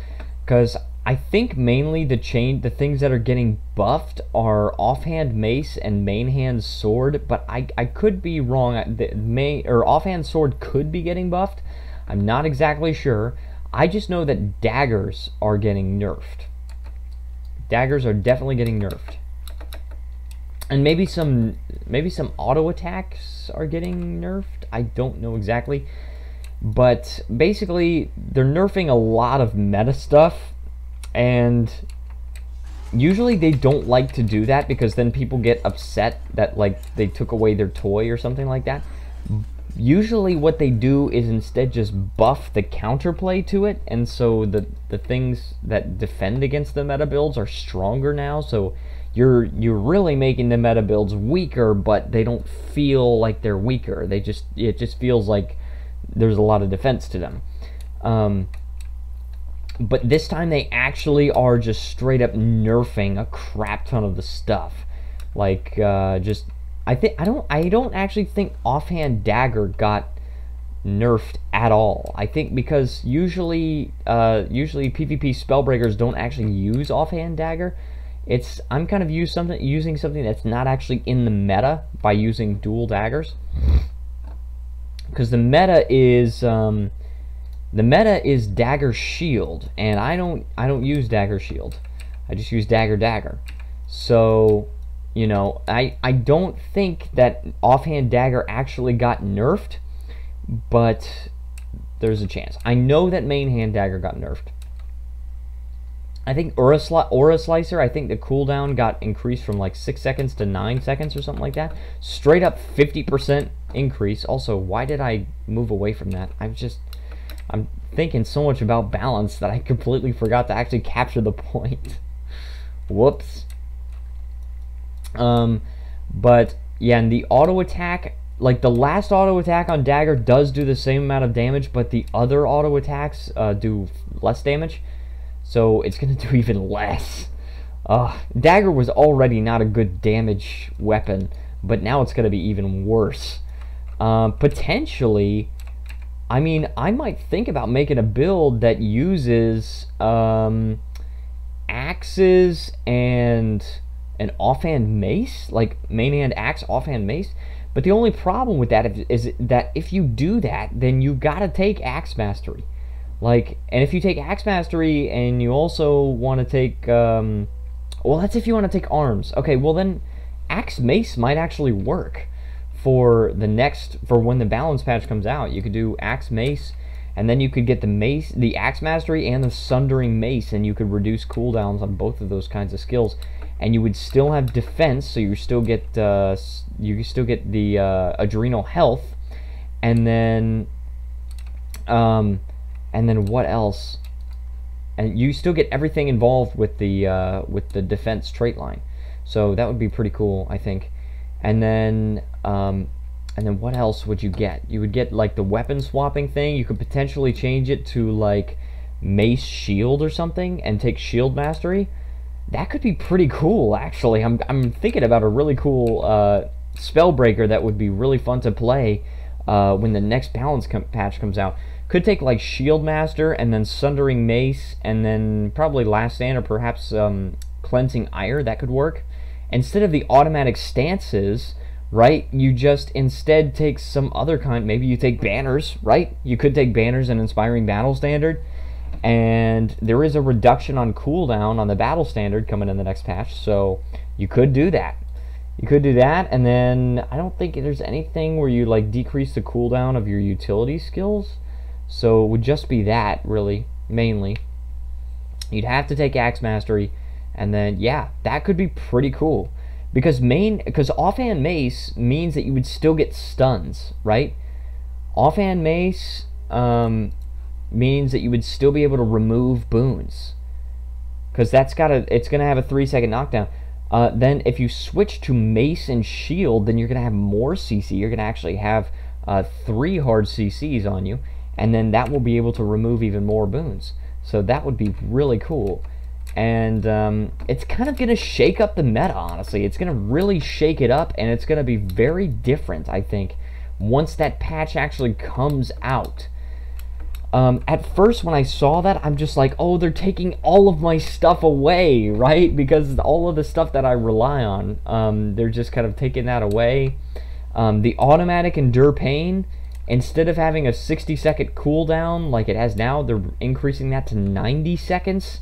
because I think mainly the things that are getting buffed are offhand mace and main hand sword, but I could be wrong. The offhand sword could be getting buffed. I'm not exactly sure. I just know that daggers are getting nerfed. Daggers are definitely getting nerfed. And maybe some auto attacks are getting nerfed. I don't know exactly. But basically, they're nerfing a lot of meta stuff, and usually they don't like to do that because then people get upset that like they took away their toy or something like that. Usually what they do is instead just buff the counterplay to it, and so the things that defend against the meta builds are stronger now, so you're really making the meta builds weaker, but they don't feel like they're weaker. It just feels like there's a lot of defense to them. But this time they actually are just straight up nerfing a crap ton of the stuff. Like just I don't actually think Offhand Dagger got nerfed at all. I think because usually PvP Spellbreakers don't actually use Offhand Dagger. I'm kind of using something that's not actually in the meta by using dual daggers. Because the meta is Dagger Shield, and I don't use Dagger Shield. I just use Dagger. So, you know, I don't think that Offhand Dagger actually got nerfed, but there's a chance. I know that Main Hand Dagger got nerfed. I think Aura Slicer, I think the cooldown got increased from like 6 seconds to 9 seconds or something like that. Straight up 50% increase. Also, why did I move away from that? I'm thinking so much about balance that I completely forgot to actually capture the point. Whoops. But yeah, and the auto attack, like the last auto attack on Dagger does do the same amount of damage, but the other auto attacks do less damage. So it's going to do even less. Dagger was already not a good damage weapon, but now it's going to be even worse. Potentially, I mean, I might think about making a build that uses axes and an offhand mace, like main hand axe, offhand mace. But the only problem with that is that if you do that, then you got to take axe mastery. Like, and if you take Axe Mastery and you also want to take, well, that's if you want to take arms. Okay, well then, Axe Mace might actually work for when the balance patch comes out. You could do Axe Mace, and then you could get the Axe Mastery and the Sundering Mace, and you could reduce cooldowns on both of those kinds of skills, and you would still have defense, so you still get the Adrenal Health, and then what else? And you still get everything involved with the defense trait line. So that would be pretty cool, I think. And then what else would you get? You would get like the weapon swapping thing. You could potentially change it to like Mace Shield or something and take Shield Mastery. That could be pretty cool, actually. I'm thinking about a really cool Spellbreaker that would be really fun to play when the next balance patch comes out. Could take like Shield Master and then Sundering Mace and then probably Last Stand or perhaps Cleansing Ire. That could work. Instead of the automatic stances, right, you just instead take some other kind. Maybe you take Banners, right? You could take Banners and Inspiring Battle Standard. And there is a reduction on cooldown on the Battle Standard coming in the next patch, so you could do that. You could do that, and then I don't think there's anything where you like decrease the cooldown of your utility skills. So it would just be that, really, mainly. You'd have to take Axe Mastery, and then, yeah, that could be pretty cool. Because Offhand Mace means that you would still get stuns, right? Offhand Mace means that you would still be able to remove boons. Because it's going to have a 3-second knockdown. Then if you switch to Mace and Shield, then you're going to have more CC. You're going to actually have 3 hard CCs on you. And then that will be able to remove even more boons. So that would be really cool. And it's kind of going to shake up the meta, honestly. It's going to really shake it up, and it's going to be very different, I think, once that patch actually comes out. At first, when I saw that, I'm just like, oh, they're taking all of my stuff away, right? Because all of the stuff that I rely on, they're just kind of taking that away. The automatic Endure Pain, instead of having a 60-second cooldown like it has now, they're increasing that to 90 seconds.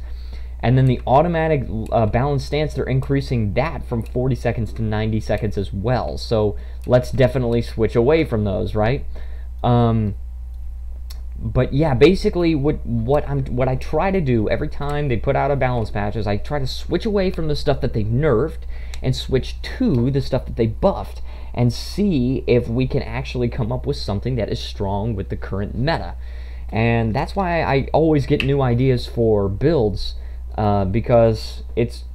And then the automatic balance stance, they're increasing that from 40 seconds to 90 seconds as well. So let's definitely switch away from those, right? But yeah, basically what I try to do every time they put out a balance patch is I try to switch away from the stuff that they've nerfed and switch to the stuff that they buffed, and see if we can actually come up with something that is strong with the current meta. And that's why I always get new ideas for builds, because it's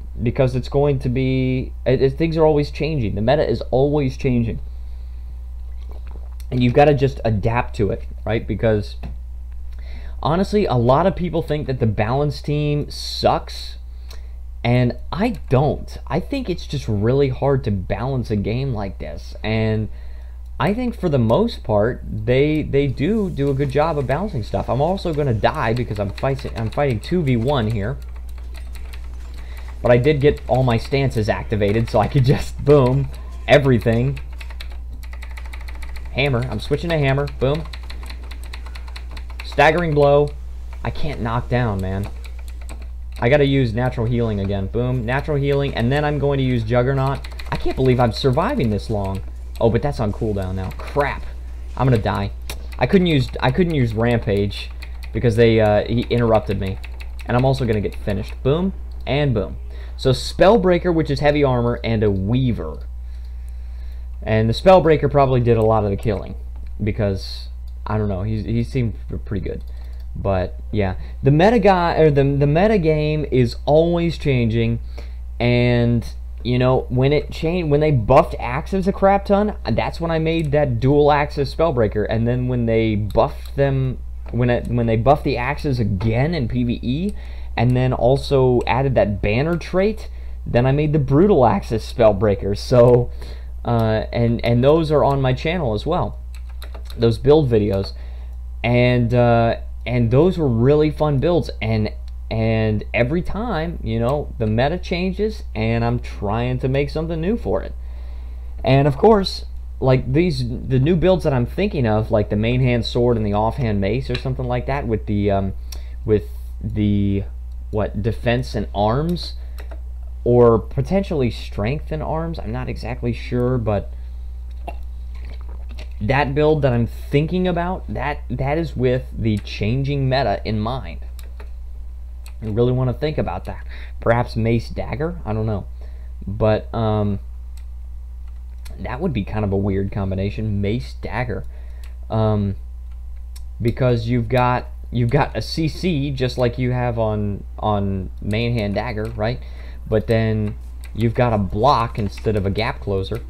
going to be, things are always changing. The meta is always changing, and you've got to just adapt to it, right? Because honestly, a lot of people think that the balance team sucks, and I don't. I think it's just really hard to balance a game like this, and I think for the most part they do a good job of balancing stuff. I'm also going to die because I'm fighting 2v1 here, but I did get all my stances activated, so I could just boom everything. Hammer. I'm switching to hammer. Boom. Staggering blow. I can't knock down, man. I gotta use natural healing again. Boom. Natural healing. And then I'm going to use Juggernaut. I can't believe I'm surviving this long. Oh, but that's on cooldown now. Crap. I'm gonna die. I couldn't use Rampage because he interrupted me. And I'm also gonna get finished. Boom. And boom. So Spellbreaker, which is heavy armor, and a Weaver. And the Spellbreaker probably did a lot of the killing, because I don't know, he seemed pretty good. But yeah, the meta game is always changing, and you know, when they buffed axes a crap ton, that's when I made that dual axis Spellbreaker. And then when they buffed them, when they buffed the axes again in PvE, and then also added that banner trait, then I made the brutal axis Spellbreaker. So and those are on my channel as well, those build videos, and those were really fun builds, and every time, you know, the meta changes and I'm trying to make something new for it. And of course, like the new builds that I'm thinking of, like the main hand sword and the offhand mace or something like that, with the defense and arms, or potentially strength and arms, I'm not exactly sure, but that build that I'm thinking about, that is with the changing meta in mind. I really want to think about that. Perhaps Mace Dagger? I don't know. But that would be kind of a weird combination, Mace Dagger. Because you've got a CC just like you have on main hand dagger, right? But then you've got a block instead of a gap closer.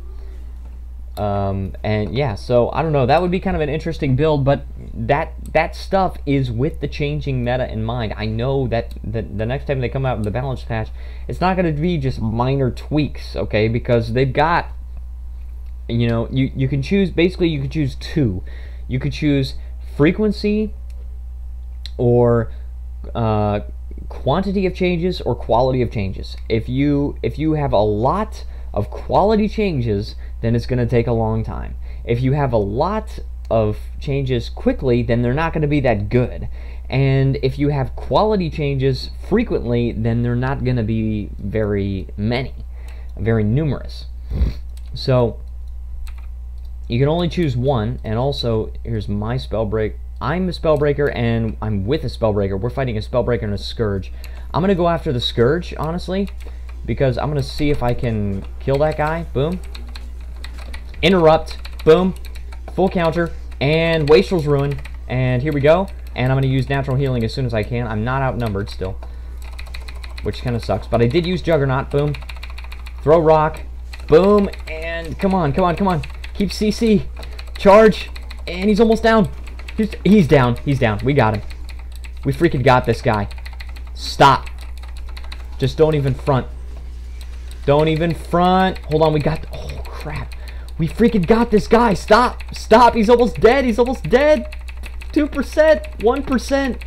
And yeah, so I don't know, that would be kind of an interesting build, but that stuff is with the changing meta in mind. I know that the next time they come out with the balance patch, it's not going to be just minor tweaks, okay? Because they've got, you know, you can choose, basically you could choose two. You could choose frequency, or quantity of changes, or quality of changes. If you have a lot of quality changes, then it's going to take a long time. If you have a lot of changes quickly, then they're not going to be that good. And if you have quality changes frequently, then they're not going to be very numerous. So you can only choose one. And also, here's my Spellbreak. I'm a Spellbreaker, and I'm with a Spellbreaker. We're fighting a Spellbreaker and a Scourge. I'm going to go after the Scourge, honestly, because I'm going to see if I can kill that guy. Boom. Interrupt. Boom. Full counter. And Wastrel's Ruin. And here we go. And I'm going to use natural healing as soon as I can. I'm not outnumbered still, which kind of sucks. But I did use Juggernaut. Boom. Throw rock. Boom. And come on, come on, come on. Keep CC. Charge. And he's almost down. He's down. He's down. We got him. We freaking got this guy. Stop. Just don't even front. Don't even front. Hold on. We got... Oh, crap. We freaking got this guy. Stop. Stop. He's almost dead. He's almost dead. 2%. 1%.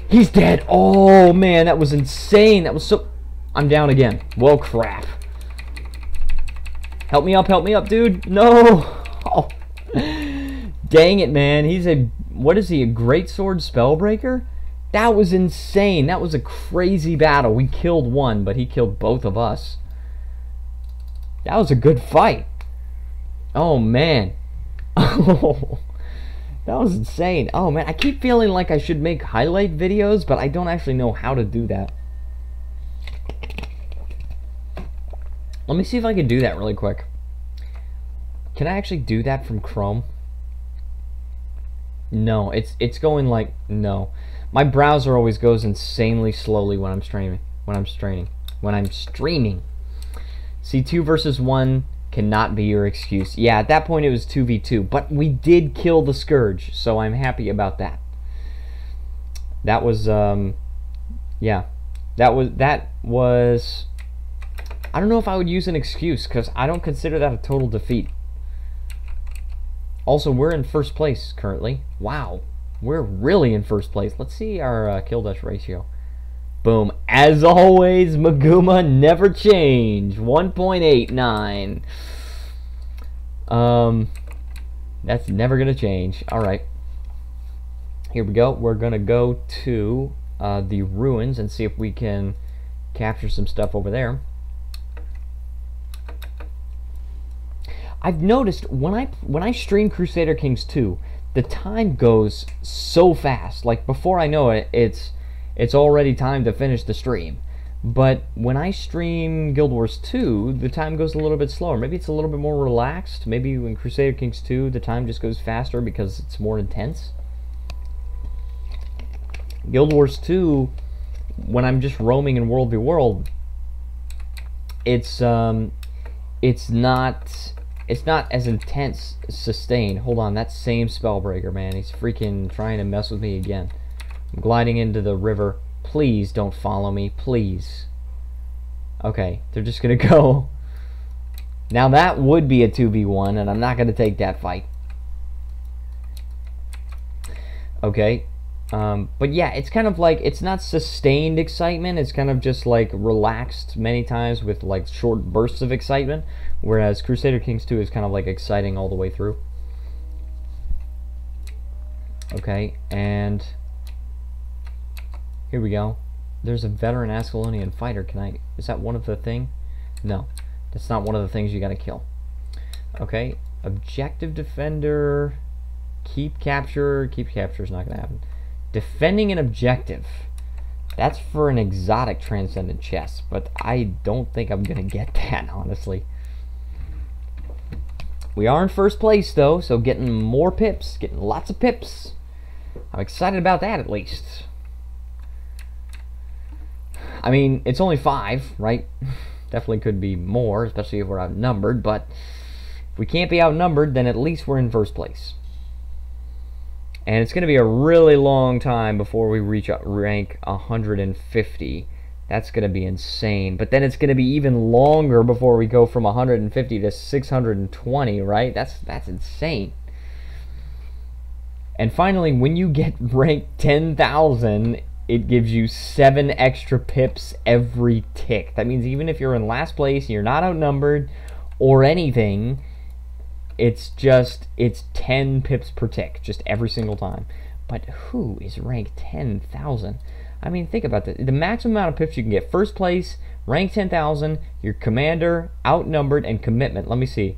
He's dead. Oh, man. That was insane. That was so... I'm down again. Well, crap. Help me up, dude. No. Oh. Dang it, man. He's a... What is he? A Greatsword Spellbreaker? That was insane. That was a crazy battle. We killed one, but he killed both of us. That was a good fight. Oh, man. Oh, that was insane. Oh, man. I keep feeling like I should make highlight videos, but I don't actually know how to do that. Let me see if I can do that really quick. Can I actually do that from Chrome? No, it's going like, no. My browser always goes insanely slowly when I'm streaming. See, 2 versus 1 cannot be your excuse. Yeah, at that point it was 2v2, but we did kill the Scourge, so I'm happy about that. That was, yeah. That was, I don't know if I would use an excuse, because I don't consider that a total defeat. Also, we're in first place currently. Wow, we're really in first place. Let's see our kill death ratio. Boom. As always, Maguma never change. 1.89. That's never gonna change. All right. Here we go. We're gonna go to the ruins and see if we can capture some stuff over there. I've noticed when I stream Crusader Kings 2, the time goes so fast. Like, before I know it, it's already time to finish the stream. But when I stream Guild Wars 2, the time goes a little bit slower. Maybe it's a little bit more relaxed. Maybe in Crusader Kings 2, the time just goes faster because it's more intense. Guild Wars 2, when I'm just roaming in World v World, it's not as intense, sustained. Hold on, that same Spellbreaker, man. He's freaking trying to mess with me again. I'm gliding into the river. Please don't follow me, please. Okay, they're just gonna go. Now that would be a 2v1, and I'm not gonna take that fight. Okay. But yeah, it's kind of like, it's not sustained excitement, it's kind of just like relaxed many times with like short bursts of excitement, whereas Crusader Kings 2 is kind of like exciting all the way through. Okay, and here we go. There's a veteran Ascalonian fighter. Is that one of the thing? No, that's not one of the things you gotta kill. Okay, objective defender, keep capture is not gonna happen. Defending an objective. That's for an exotic transcendent chest, but I don't think I'm gonna get that, honestly. We are in first place though, so getting more pips, getting lots of pips. I'm excited about that, at least. I mean, it's only 5, right? Definitely could be more, especially if we're outnumbered, but if we can't be outnumbered, then at least we're in first place. And it's going to be a really long time before we reach rank 150. That's going to be insane. But then it's going to be even longer before we go from 150 to 620, right? That's insane. And finally, when you get rank 10,000, it gives you 7 extra pips every tick. That means even if you're in last place and you're not outnumbered or anything, it's 10 pips per tick, just every single time. But who is rank 10,000? I mean, think about that. The maximum amount of pips you can get. First place, rank 10,000, your commander, outnumbered, and commitment. Let me see.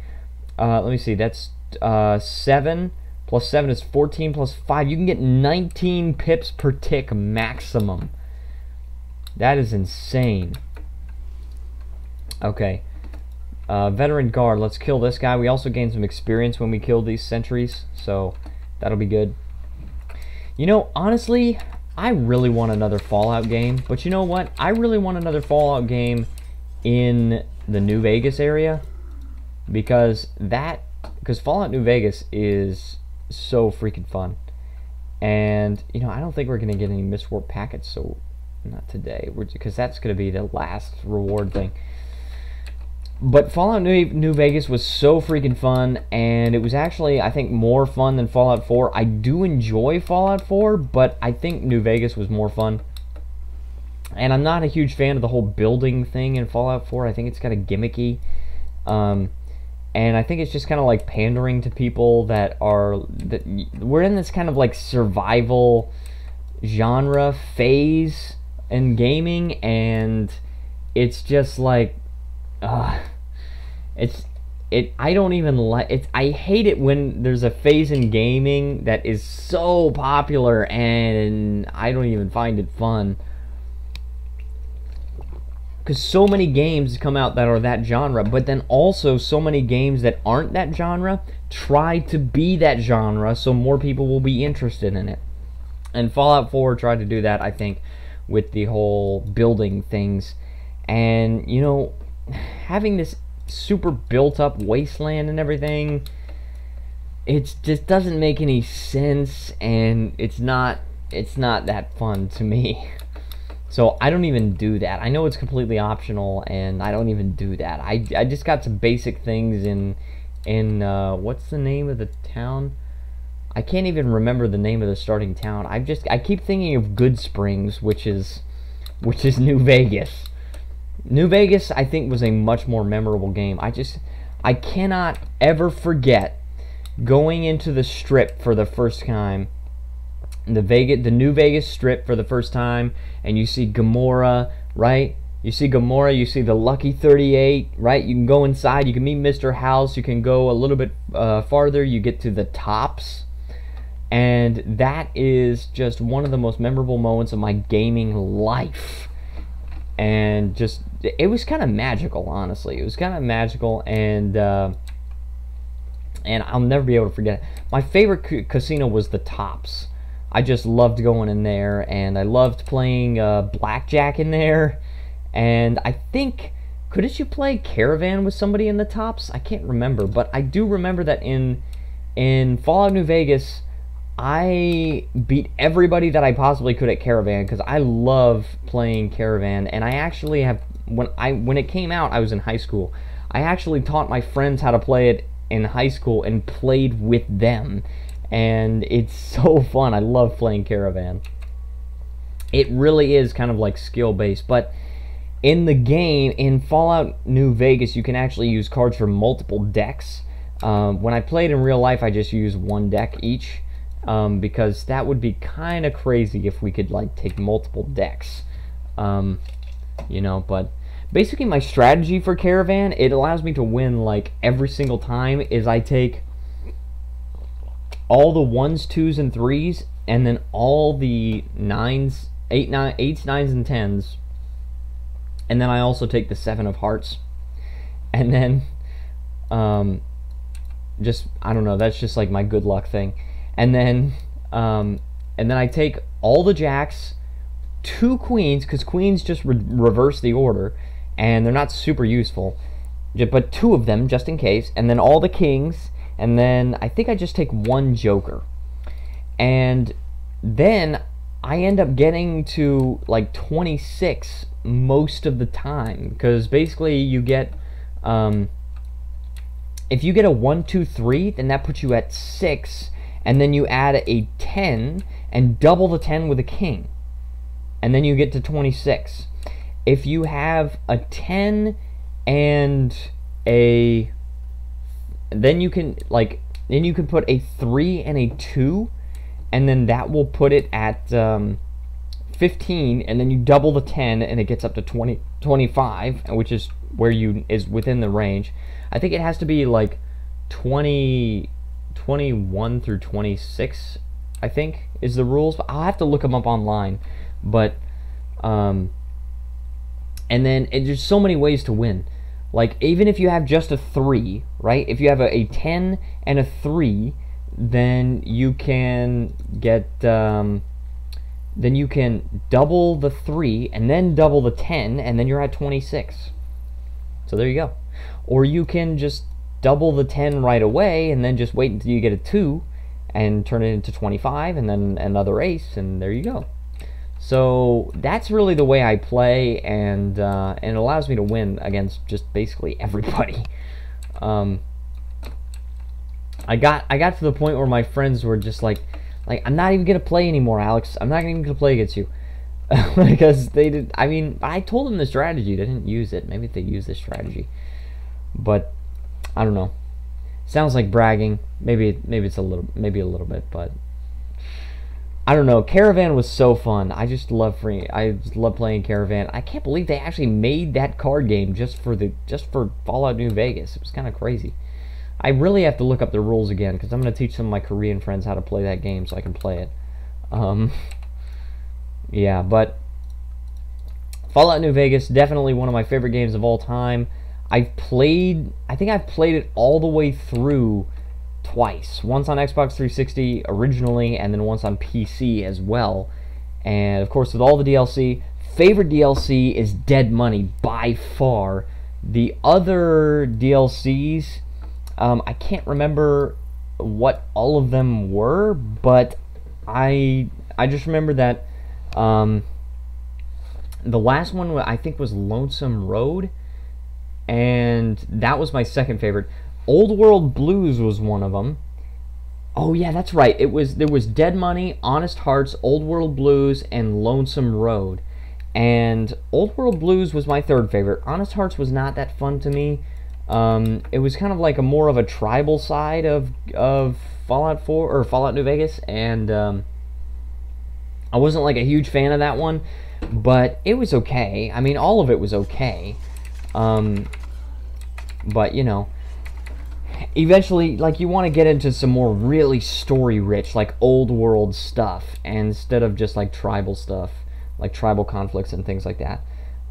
That's 7 plus 7 is 14 plus 5. You can get 19 pips per tick maximum. That is insane. Okay. Veteran guard, let's kill this guy. We also gained some experience when we killed these sentries, so that'll be good. You know, honestly, I really want another Fallout game, but you know what? I really want another Fallout game in the New Vegas area, because Fallout New Vegas is so freaking fun. And, you know, I don't think we're going to get any Mistwarp packets, so not today, because that's going to be the last reward thing. But Fallout New Vegas was so freaking fun, and it was actually, I think, more fun than Fallout 4. I do enjoy Fallout 4, but I think New Vegas was more fun. And I'm not a huge fan of the whole building thing in Fallout 4. I think it's kind of gimmicky. And I think it's just kind of like pandering to people that we're in this kind of like survival genre phase in gaming, and it's just like, I don't even like it. I hate it when there's a phase in gaming that is so popular and I don't even find it fun. Because so many games come out that are that genre, but then also so many games that aren't that genre try to be that genre so more people will be interested in it. And Fallout 4 tried to do that, I think, with the whole building things. And, you know, having this super built up wasteland and everything, it just doesn't make any sense, and it's not that fun to me. So I don't even do that. I know it's completely optional, and I don't even do that. I just got some basic things in what's the name of the town? I can't even remember the name of the starting town. I keep thinking of Good Springs, which is New Vegas. New Vegas, I think, was a much more memorable game. I cannot ever forget going into the Strip for the first time, the New Vegas Strip for the first time, and you see Gamora, right? You see Gamora, you see the Lucky 38, right? You can go inside, you can meet Mr. House, you can go a little bit farther, you get to the Tops, and that is just one of the most memorable moments of my gaming life. And just, it was kind of magical, honestly. It was kind of magical, and I'll never be able to forget it. My favorite casino was the Tops. I just loved going in there, and I loved playing blackjack in there. And I think, couldn't you play Caravan with somebody in the Tops? I can't remember, but I do remember that in Fallout New Vegas, I beat everybody that I possibly could at Caravan, because I love playing Caravan. And I actually have, when it came out, I was in high school. I actually taught my friends how to play it in high school and played with them. And it's so fun. I love playing Caravan. It really is kind of like skill-based, but in the game, in Fallout New Vegas, you can actually use cards for multiple decks. When I played in real life, I just used one deck each, because that would be kind of crazy if we could like take multiple decks. You know, but basically my strategy for Caravan, it allows me to win like every single time, is I take all the 1s, 2s, and 3s, and then all the 9s, 8s, 9s, and 10s, and then I also take the 7 of hearts, and then just, I don't know, that's just like my good luck thing. And then I take all the jacks, 2 queens, because queens just reverse the order, and they're not super useful, but 2 of them just in case, and then all the kings, and then I think I just take 1 joker. And then I end up getting to like 26 most of the time, because basically you get, if you get a 1, 2, 3, then that puts you at 6, and then you add a 10 and double the 10 with a king, and then you get to 26. If you have a 10 and a, then you can put a 3 and a 2, and then that will put it at 15, and then you double the 10 and it gets up to 25, which is where is within the range. I think it has to be like 21 through 26, I think, is the rules. I'll have to look them up online, but and then there's so many ways to win. Like, even if you have just a 3, right? If you have a 10 and a 3, then you can get, then you can double the 3 and then double the 10, and then you're at 26. So there you go. Or you can just double the 10 right away and then just wait until you get a 2 and turn it into 25, and then another ace, and there you go. So that's really the way I play, and it allows me to win against just basically everybody. I got to the point where my friends were just like I'm not even gonna play anymore, Alex. I'm not even gonna play against you, because they did. I mean, I told them the strategy. They didn't use it. Maybe they used the strategy, but I don't know. Sounds like bragging. Maybe it's a little bit, but I don't know. Caravan was so fun. I just love playing Caravan. I can't believe they actually made that card game just for Fallout New Vegas. It was kind of crazy. I really have to look up the rules again because I'm going to teach some of my Korean friends how to play that game so I can play it. Yeah, but Fallout New Vegas, definitely one of my favorite games of all time. I think I've played it all the way through twice. Once on Xbox 360 originally, and then once on PC as well. And of course, with all the DLC, favorite DLC is Dead Money by far. The other DLCs, I can't remember what all of them were, but I just remember that the last one I think was Lonesome Road, and that was my second favorite. Old World Blues was one of them. Oh yeah, that's right. There was Dead Money, Honest Hearts, Old World Blues, and Lonesome Road. And Old World Blues was my third favorite. Honest Hearts was not that fun to me. It was kind of like more of a tribal side of Fallout 4 or Fallout New Vegas, and I wasn't like a huge fan of that one, but it was okay. I mean, all of it was okay. But you know, eventually, like, you want to get into some more really story-rich, like, old world stuff, instead of just like tribal stuff, like tribal conflicts and things like that.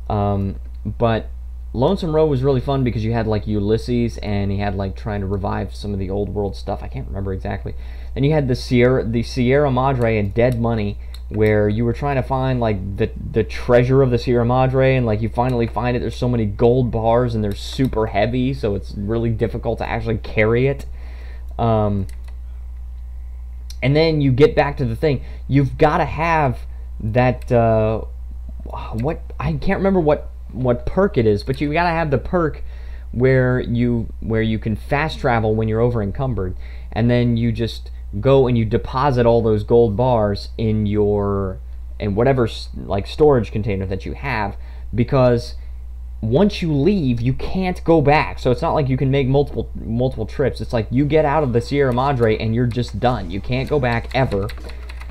But Lonesome Road was really fun because you had like Ulysses, and he had like trying to revive some of the old world stuff. I can't remember exactly. Then you had the Sierra Madre and Dead Money, where you were trying to find like the treasure of the Sierra Madre, and like you finally find it. There's so many gold bars, and they're super heavy, so it's really difficult to actually carry it. And then you get back to the thing. You've got to have that what, I can't remember what perk it is, but you got to have the perk where you can fast travel when you're over encumbered, and then you just go and you deposit all those gold bars in whatever like storage container that you have, because once you leave you can't go back. So it's not like you can make multiple trips. It's like you get out of the Sierra Madre and you're just done. You can't go back ever.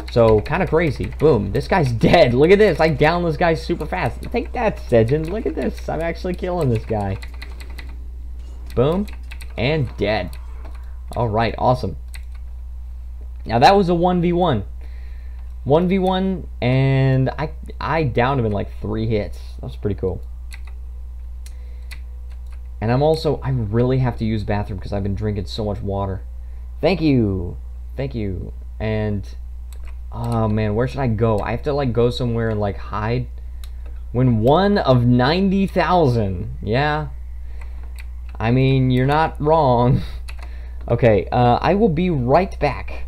So kind of crazy. Boom, this guy's dead. Look at this. I downed this guy super fast. Take that, Sejin. Look at this. I'm actually killing this guy. Boom, and dead. All right, awesome. Now that was a 1v1. 1v1, and I downed him in like 3 hits. That was pretty cool. And I really have to use bathroom because I've been drinking so much water. Thank you. Thank you. And, oh man, where should I go? I have to like go somewhere and like hide. When 1 of 90,000. Yeah. I mean, you're not wrong. Okay, I will be right back.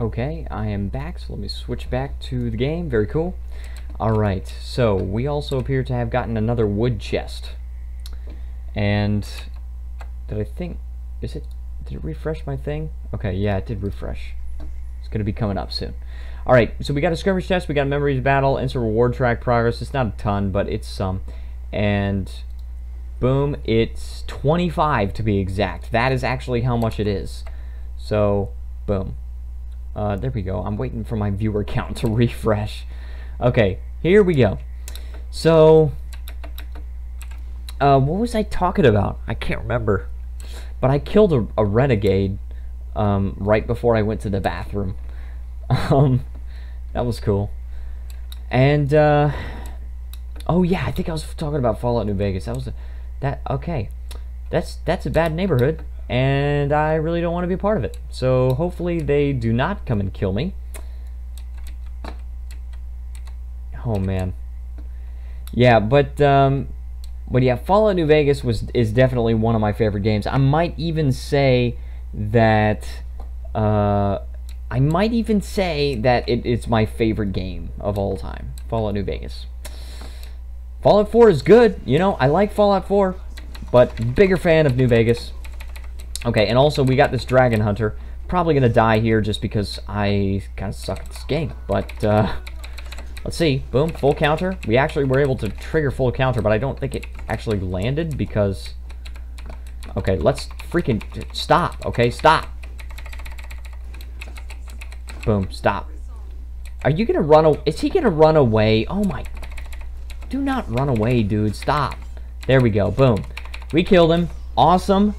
Okay, I am back, so let me switch back to the game. Very cool. Alright, so we also appear to have gotten another wood chest. And did I think, did it refresh my thing? Okay, yeah, it did refresh. It's going to be coming up soon. Alright, so we got a skirmish test, we got a memories battle, instant reward track progress. It's not a ton, but it's some. And boom, it's 25 to be exact. That is actually how much it is. So, boom. There we go. I'm waiting for my viewer count to refresh. Okay, here we go. So, what was I talking about? I can't remember. But I killed a renegade right before I went to the bathroom. That was cool. And, oh yeah, I think I was talking about Fallout New Vegas. Okay. That's a bad neighborhood, and I really don't want to be a part of it. So hopefully they do not come and kill me. Oh man. Yeah, but yeah, Fallout New Vegas is definitely one of my favorite games. I might even say that it's my favorite game of all time. Fallout New Vegas. Fallout 4 is good, you know, I like Fallout 4, but bigger fan of New Vegas. Okay, and also we got this Dragon Hunter. Probably gonna die here just because I kind of suck at this game, but let's see. Boom, full counter. We actually were able to trigger full counter, but I don't think it actually landed because... Okay, let's freaking stop, okay? Stop. Boom, stop. Are you gonna run away? Is he gonna run away? Oh my... Do not run away, dude. Stop. There we go. Boom. We killed him. Awesome.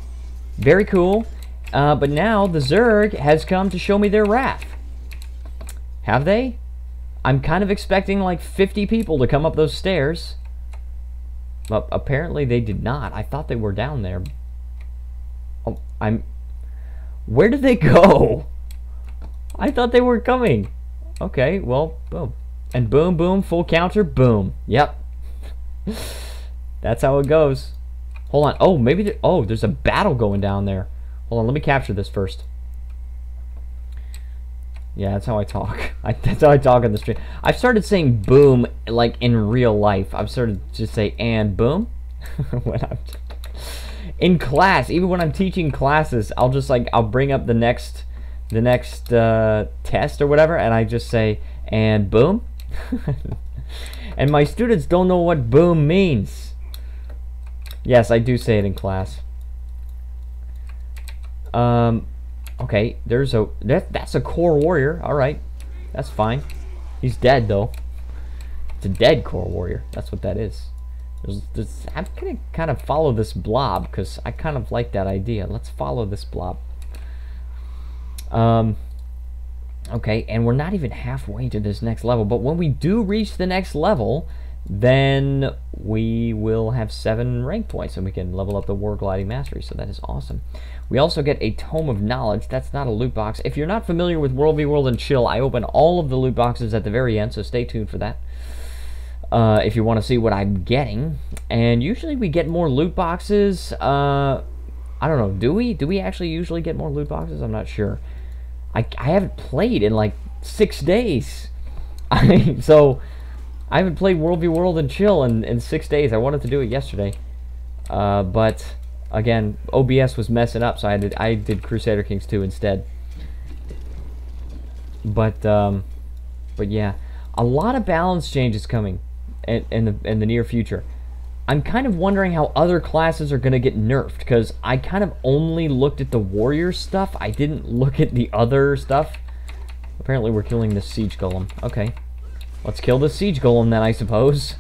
Very cool. But now the Zerg has come to show me their wrath. Have they? I'm kind of expecting like 50 people to come up those stairs. But apparently they did not. I thought they were down there. Oh, Where did they go? I thought they were coming. Okay, well, boom. And boom, boom, full counter, boom. Yep. That's how it goes. Hold on. Oh, maybe there's a battle going down there. Hold on, let me capture this first. Yeah, that's how I talk. That's how I talk on the stream. I've started saying boom like in real life. I've started to say and boom when I'm in class. Even when I'm teaching classes, I'll bring up the next test or whatever, and I just say and boom. And my students don't know what boom means. Yes, I do say it in class. Okay, that's a core warrior. All right, that's fine. He's dead though. It's a dead core warrior. That's what that is. I'm gonna kind of follow this blob because I kind of like that idea. Let's follow this blob. Okay, and we're not even halfway to this next level, but when we do reach the next level, then we will have 7 rank points and we can level up the War Gliding Mastery, so that is awesome. We also get a Tome of Knowledge. That's not a loot box. If you're not familiar with World and Chill, I open all of the loot boxes at the very end, so stay tuned for that. If you want to see what I'm getting. And usually we get more loot boxes. I don't know, do we? Do we actually usually get more loot boxes? I'm not sure. I haven't played in like 6 days. So I haven't played World and Chill in 6 days. I wanted to do it yesterday, but again, OBS was messing up, so I did Crusader Kings 2 instead. But yeah, a lot of balance changes coming in the near future. I'm kind of wondering how other classes are going to get nerfed, because I kind of only looked at the warrior stuff. I didn't look at the other stuff. Apparently we're killing the siege golem. Okay. Let's kill the siege golem then, I suppose.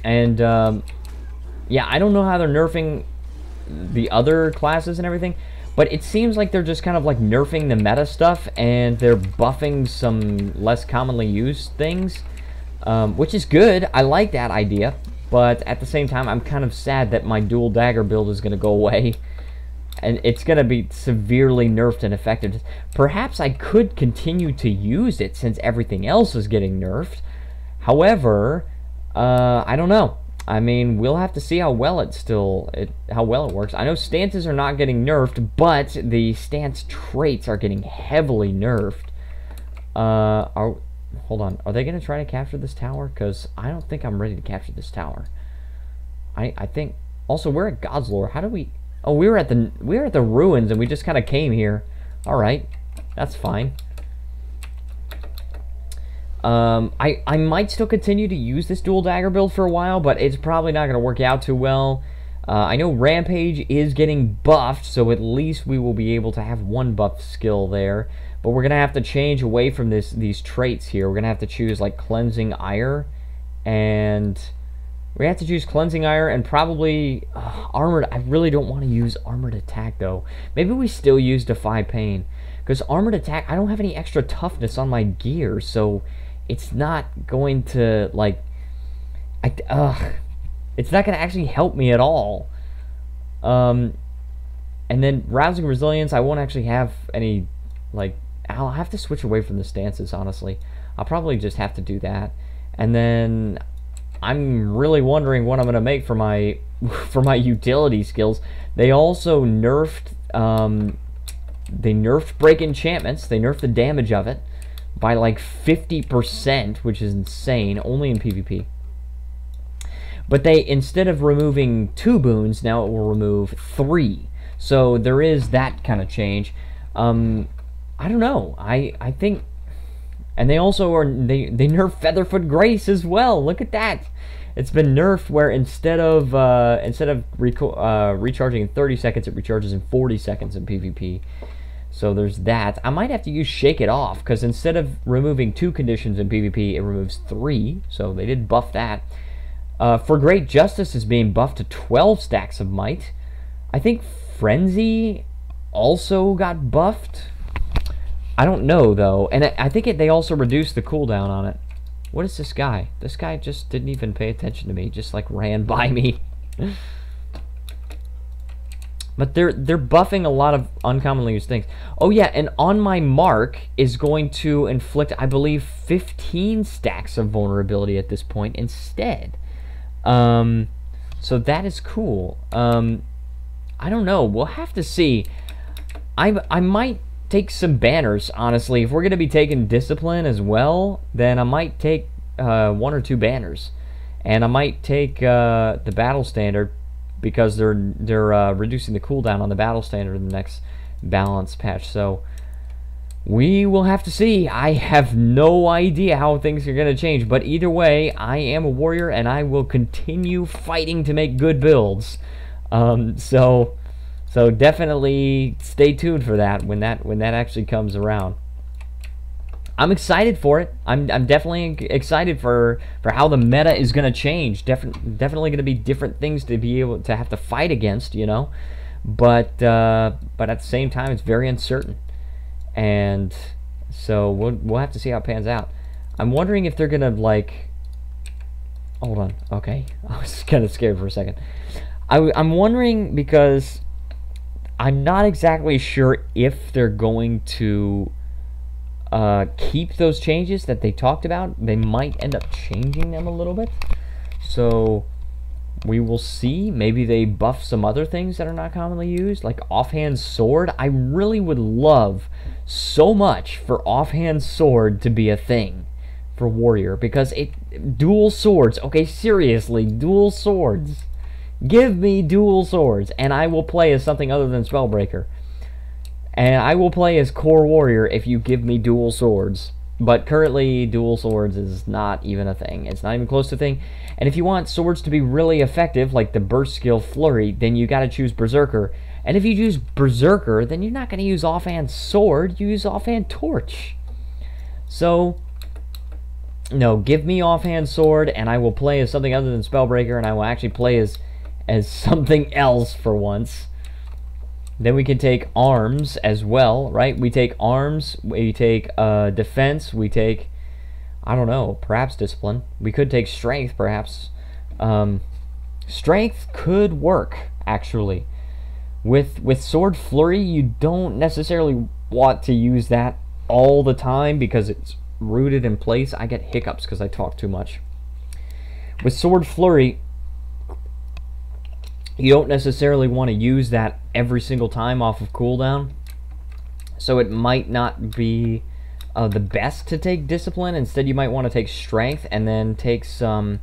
And, yeah, I don't know how they're nerfing the other classes and everything, but it seems like they're just kind of like nerfing the meta stuff, and they're buffing some less commonly used things. Which is good. I like that idea, but at the same time, I'm kind of sad that my dual dagger build is going to go away, and it's going to be severely nerfed and affected. Perhaps I could continue to use it since everything else is getting nerfed. However, I don't know. I mean, we'll have to see how well it works. I know stances are not getting nerfed, but the stance traits are getting heavily nerfed. Hold on. Are they going to try to capture this tower? Because I don't think I'm ready to capture this tower. I think... Also, we're at God's Lore. How do we... Oh, we were at the ruins, and we just kind of came here. Alright. That's fine. I might still continue to use this dual dagger build for a while, but it's probably not going to work out too well. I know Rampage is getting buffed, so at least we will be able to have one buff skill there. But we're going to have to change away from these traits here. We're going to have to choose, like, Cleansing Ire, and... We have to choose Cleansing Ire and probably Armored. I really don't want to use Armored Attack, though. Maybe we still use Defy Pain. Because Armored Attack, I don't have any extra toughness on my gear, so it's not going to, like... it's not going to actually help me at all. And then Rousing Resilience, I won't actually have any, like... I'll have to switch away from the stances, honestly. I'll probably just have to do that. And then... I'm really wondering what I'm going to make for my utility skills. They also nerfed break enchantments. They nerfed the damage of it by like 50%, which is insane, only in PvP. But they, instead of removing 2 boons, now it will remove 3. So there is that kind of change. I don't know. I think... And they also they nerfed Featherfoot Grace as well. Look at that. It's been nerfed where instead of recharging in 30 seconds, it recharges in 40 seconds in PvP. So there's that. I might have to use Shake It Off, because instead of removing 2 conditions in PvP, it removes 3. So they did buff that. For Great Justice is being buffed to 12 stacks of might. I think Frenzy also got buffed. I don't know, though. And I think they also reduced the cooldown on it. What is this guy? This guy just didn't even pay attention to me. Just, like, ran by me. But they're buffing a lot of uncommonly used things. Oh, yeah, and On My Mark is going to inflict, I believe, 15 stacks of vulnerability at this point instead. So that is cool. I don't know. We'll have to see. I might... take some banners, honestly. If we're going to be taking Discipline as well, then I might take 1 or 2 banners. And I might take the Battle Standard, because they're reducing the cooldown on the Battle Standard in the next balance patch. So we will have to see. I have no idea how things are going to change, but either way, I am a warrior, and I will continue fighting to make good builds. So definitely stay tuned for that when that actually comes around. I'm excited for it. I'm definitely excited for how the meta is going to change. Definitely going to be different things to be able to have to fight against, you know. But at the same time, it's very uncertain, and so we'll have to see how it pans out. I'm wondering if they're gonna, like... Hold on. Okay, I was kind of scared for a second. I'm wondering, because I'm not exactly sure if they're going to keep those changes that they talked about. They might end up changing them a little bit. So we will see. Maybe they buff some other things that are not commonly used, like Offhand Sword. I really would love so much for Offhand Sword to be a thing for Warrior, because dual swords. Okay, seriously, dual swords. Give me dual swords, and I will play as something other than Spellbreaker. And I will play as Core Warrior if you give me dual swords. But currently, dual swords is not even a thing. It's not even close to a thing. And if you want swords to be really effective, like the burst skill Flurry, then you gotta choose Berserker. And if you choose Berserker, then you're not gonna use Offhand Sword, you use Offhand Torch. So... no, give me Offhand Sword, and I will play as something other than Spellbreaker, and I will actually play as something else for once. Then we can take Arms as well, right? We take Arms, we take Defense, we take, I don't know, perhaps Discipline. We could take Strength, perhaps. Strength could work, actually. With Sword Flurry, you don't necessarily want to use that all the time, because it's rooted in place. I get hiccups because I talk too much. With Sword Flurry, you don't necessarily want to use that every single time off of cooldown. So it might not be the best to take discipline. Instead, you might want to take strength and then take some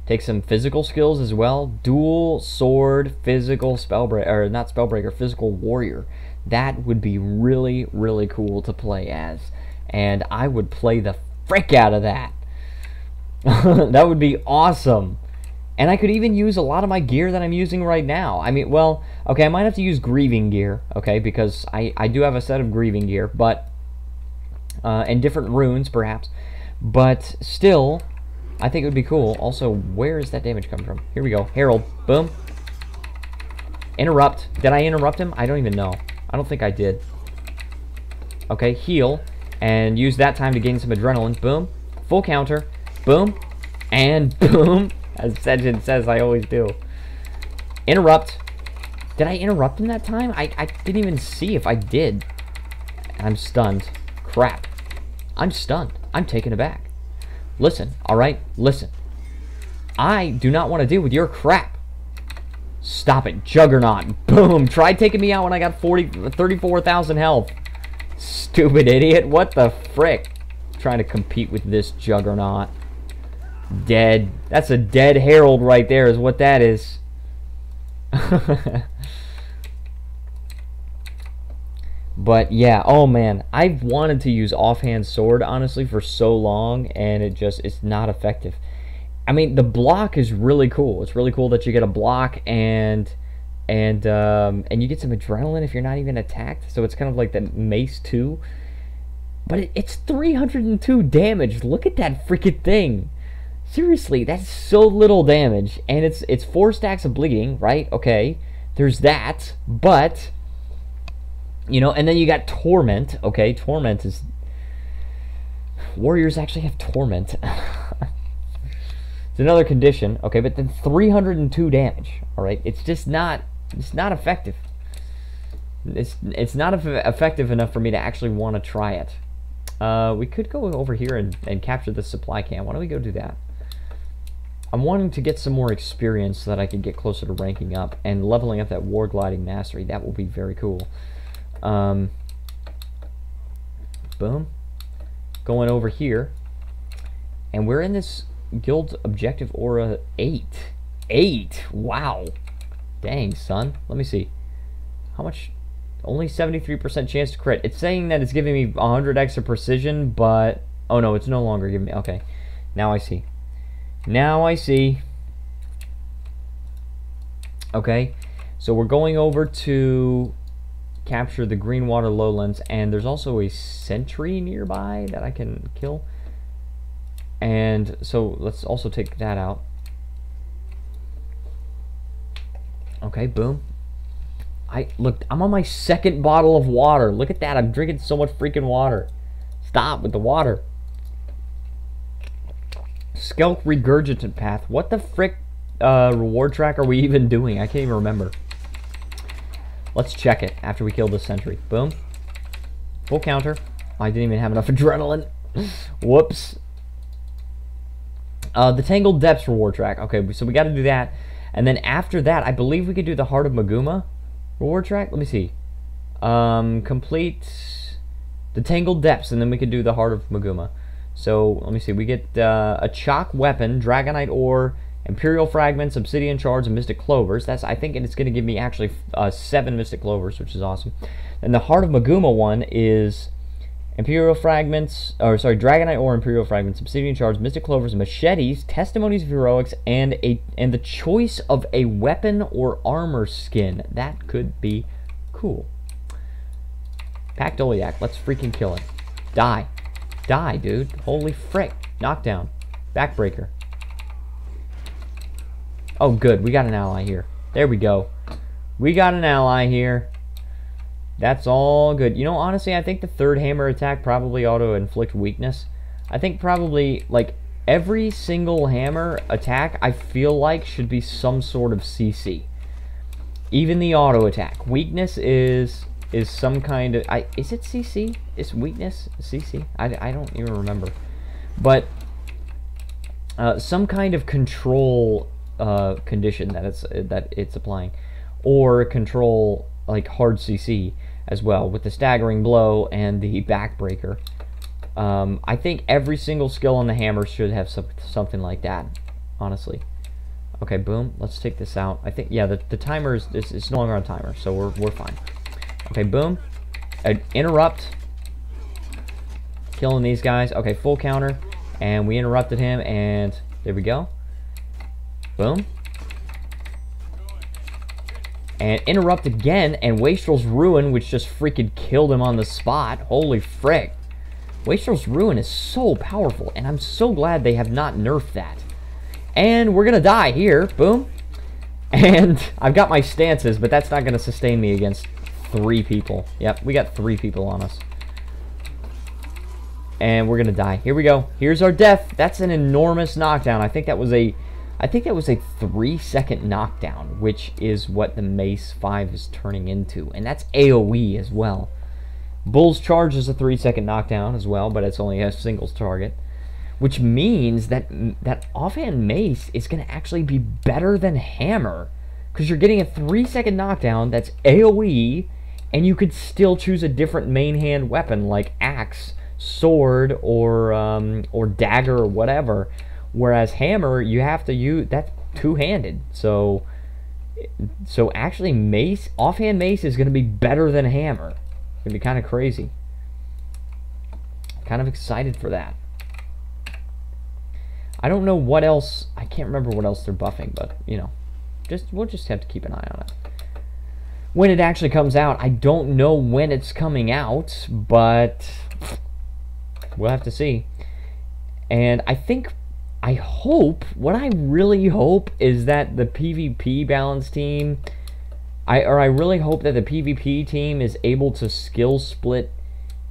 physical skills as well. Dual sword, physical spellbreaker, or not spellbreaker, physical warrior. That would be really, really cool to play as, and I would play the frick out of that. That would be awesome. And I could even use a lot of my gear that I'm using right now. I mean, well, okay, I might have to use grieving gear, okay, because I do have a set of grieving gear, but and different runes perhaps, but still, I think it would be cool. Also, where is that damage coming from? Here we go. Herald. Boom. Interrupt. Did I interrupt him? I don't even know. I don't think I did. Okay, heal. And use that time to gain some adrenaline. Boom. Full counter. Boom. And boom. As Sejin says, I always do. Interrupt. Did I interrupt him that time? I didn't even see if I did. I'm stunned. Crap. I'm stunned. I'm taken aback. Listen, alright? Listen. I do not want to deal with your crap. Stop it. Juggernaut. Boom. Tried taking me out when I got 34,000 health. Stupid idiot. What the frick? Trying to compete with this Juggernaut. Dead. That's a dead Herald right there is what that is. But yeah, oh man, I've wanted to use offhand sword honestly for so long, and it's not effective. I mean, the block is really cool. It's really cool that you get a block and you get some adrenaline if you're not even attacked. So it's kind of like the Mace 2. But it's 302 damage. Look at that freaking thing. Seriously, that's so little damage, and it's 4 stacks of bleeding, right? Okay, there's that, but you know, and then you got Torment. Okay, Torment is... Warriors actually have Torment. It's another condition. Okay, but then 302 damage. Alright, it's just not... It's not effective. It's not effective enough for me to actually want to try it. We could go over here and capture the supply can. Why don't we go do that? I'm wanting to get some more experience so that I can get closer to ranking up and leveling up that War Gliding Mastery. That will be very cool. Boom. Going over here, and we're in this guild objective aura 8. Wow, dang son. Let me see how much. Only 73% chance to crit. It's saying that it's giving me 100 extra precision, but oh no, it's no longer giving me. Okay, now I see. Okay, so we're going over to capture the Greenwater Lowlands, and there's also a sentry nearby that I can kill, and so let's also take that out. Okay, boom. Look, I'm on my 2nd bottle of water. Look at that, I'm drinking so much freaking water. Stop with the water. Skelk Regurgitant Path. What the frick reward track are we even doing? I can't even remember. Let's check it after we kill the sentry. Boom. Full counter. I didn't even have enough adrenaline. Whoops. The Tangled Depths reward track. Okay, so we got to do that. And then after that, I believe we could do the Heart of Maguma reward track. Let me see. Complete the Tangled Depths, and then we could do the Heart of Maguma. So, let me see. We get a Chalk Weapon, Dragonite Ore, Imperial Fragments, Obsidian Shards, and Mystic Clovers. I think it's going to give me actually 7 Mystic Clovers, which is awesome. And the Heart of Maguma one is Imperial Fragments, or sorry, Dragonite Ore, Imperial Fragments, Obsidian Shards, Mystic Clovers, Machetes, Testimonies of Heroics, and the choice of a weapon or armor skin. That could be cool. Pactoliac, let's freaking kill it. Die. Die, dude. Holy frick. Knockdown. Backbreaker. Oh, good. We got an ally here. There we go. We got an ally here. That's all good. You know, honestly, I think the 3rd hammer attack probably auto-inflict weakness. I think probably, like, every single hammer attack, I feel like, should be some sort of CC. Even the auto attack. Weakness is some kind of... is it CC? Is weakness CC? I don't even remember. But some kind of control condition that it's applying, or control like hard CC as well with the staggering blow and the backbreaker. I think every single skill on the hammer should have something like that, honestly. Okay, boom. Let's take this out. I think, yeah, the timer is no longer on timer, so we're fine. Okay, boom. Interrupt. Killing these guys. Okay, full counter. And we interrupted him, and there we go. Boom. And interrupt again, and Wastrel's Ruin, which just freaking killed him on the spot. Holy frick. Wastrel's Ruin is so powerful, and I'm so glad they have not nerfed that. And we're gonna die here. Boom. And I've got my stances, but that's not gonna sustain me against 3 people. Yep, we got 3 people on us. And we're gonna die. Here we go. Here's our death. That's an enormous knockdown. I think that was a 3-second knockdown, which is what the Mace 5 is turning into. And that's AoE as well. Bull's Charge is a 3-second knockdown as well, but it's only a singles target. Which means that offhand Mace is going to actually be better than Hammer. Because you're getting a 3-second knockdown that's AoE, and you could still choose a different main hand weapon like Axe, Sword, or Dagger, or whatever. Whereas Hammer, you have to use, that's two-handed. So actually Mace, offhand Mace is going to be better than Hammer. It's going to be kind of crazy. Kind of excited for that. I don't know what else, I can't remember what else they're buffing, but, you know, we'll just have to keep an eye on it. When it actually comes out, I don't know when it's coming out, but we'll have to see. And I hope, what I really hope is that the PvP balance team, I really hope that the PvP team is able to skill split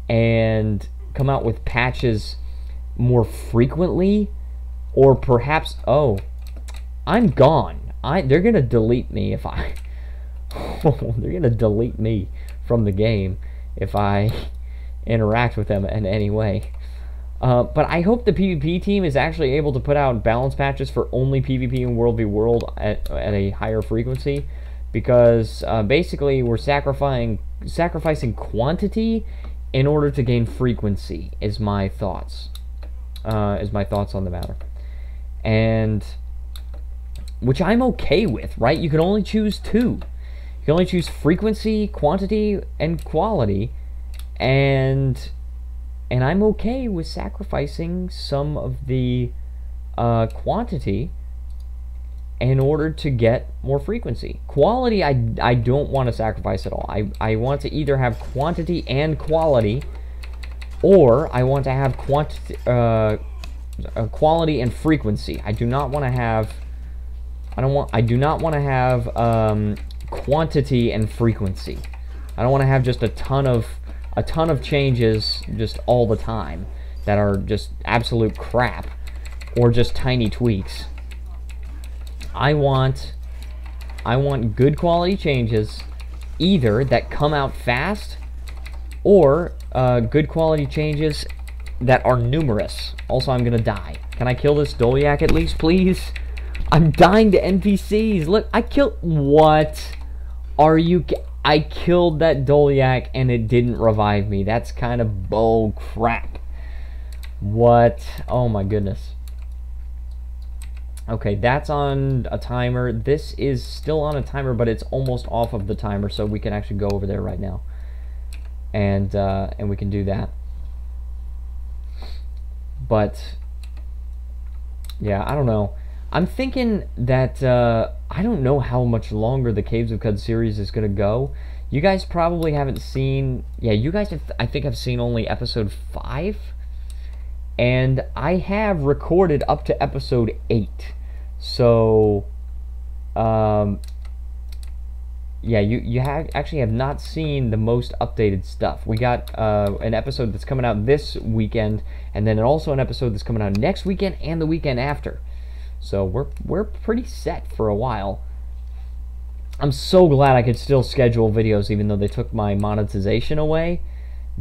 and come out with patches more frequently. Or perhaps, oh, I'm gone. They're gonna delete me if I. They're gonna delete me from the game if I interact with them in any way. But I hope the PvP team is actually able to put out balance patches for only PvP and World v World at a higher frequency, because basically we're sacrificing quantity in order to gain frequency. Is my thoughts. Is my thoughts on the matter. And which I'm okay with, right? You can only choose 2. You can only choose frequency, quantity, and quality, and I'm okay with sacrificing some of the quantity in order to get more frequency. Quality, I don't want to sacrifice at all. I want to either have quantity and quality, or I want to have quantity. Quality and frequency. I do not want to have. I do not want to have quantity and frequency. I don't want to have just a ton of changes just all the time that are just absolute crap or just tiny tweaks. I want good quality changes, either that come out fast, or good quality changes that are numerous. Also, I'm gonna die. Can I kill this Dolyak at least, please? I'm dying to NPCs. Look, I killed... What? Are you... I killed that Dolyak and it didn't revive me. That's kind of bull crap. What? Oh my goodness. Okay, that's on a timer. This is still on a timer, but it's almost off of the timer, so we can actually go over there right now. And we can do that. But yeah, I don't know. I'm thinking that I don't know how much longer the Caves of Qud series is gonna go. You guys probably haven't seen. Yeah, you guys have, I think, have seen only episode 5, and I have recorded up to episode 8. So, yeah, you actually have not seen the most updated stuff. We got an episode that's coming out this weekend, and then also an episode that's coming out next weekend and the weekend after. So we're pretty set for a while. I'm so glad I could still schedule videos even though they took my monetization away,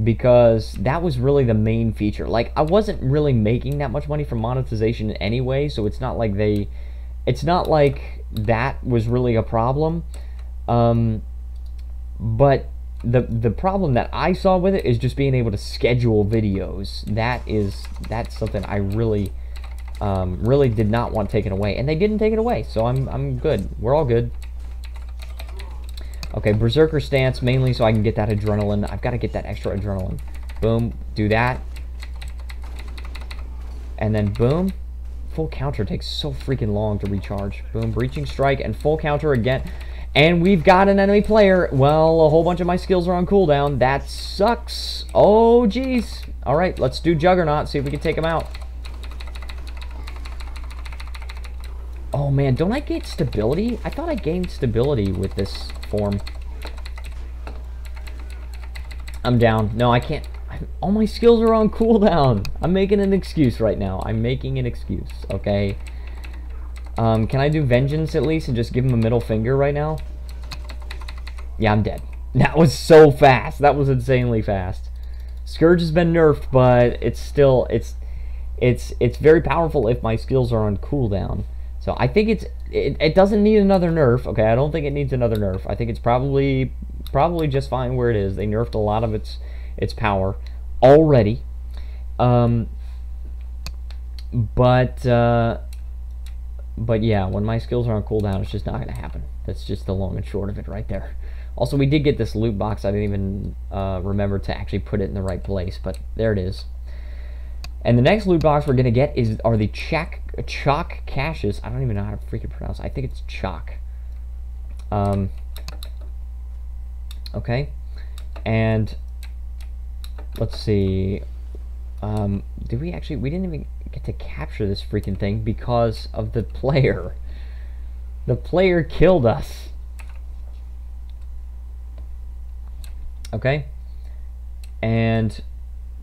because that was really the main feature. Like, I wasn't really making that much money from monetization anyway, so it's not like they it's not like that was really a problem. But the problem that I saw with it is just being able to schedule videos. That's something I really really did not want taken away, and they didn't take it away, so I'm good. We're all good. Okay, Berserker stance mainly so I can get that adrenaline. I've got to get that extra adrenaline. Boom, do that, and then boom. Full counter takes so freaking long to recharge. Boom, breaching strike and full counter again. And we've got an enemy player. Well, a whole bunch of my skills are on cooldown. That sucks. Oh, jeez. All right, let's do Juggernaut, see if we can take him out. Oh, man, don't I gain stability? I thought I gained stability with this form. I'm down. No, I can't. All my skills are on cooldown. I'm making an excuse right now. I'm making an excuse, okay? Can I do Vengeance at least and just give him a middle finger right now? Yeah, I'm dead. That was so fast. That was insanely fast. Scourge has been nerfed, but it's still it's very powerful if my skills are on cooldown. So I think it doesn't need another nerf. Okay, I don't think it needs another nerf. I think it's probably just fine where it is. They nerfed a lot of its power already. But yeah, when my skills are on cooldown, it's just not going to happen. That's just the long and short of it right there. Also, we did get this loot box. I didn't even remember to actually put it in the right place, but there it is. And the next loot box we're going to get are the chalk caches. I don't even know how to freaking pronounce it. I think it's chalk. Okay. And let's see. Did we actually... We didn't even get to capture this freaking thing because of the player. The player killed us. Okay. And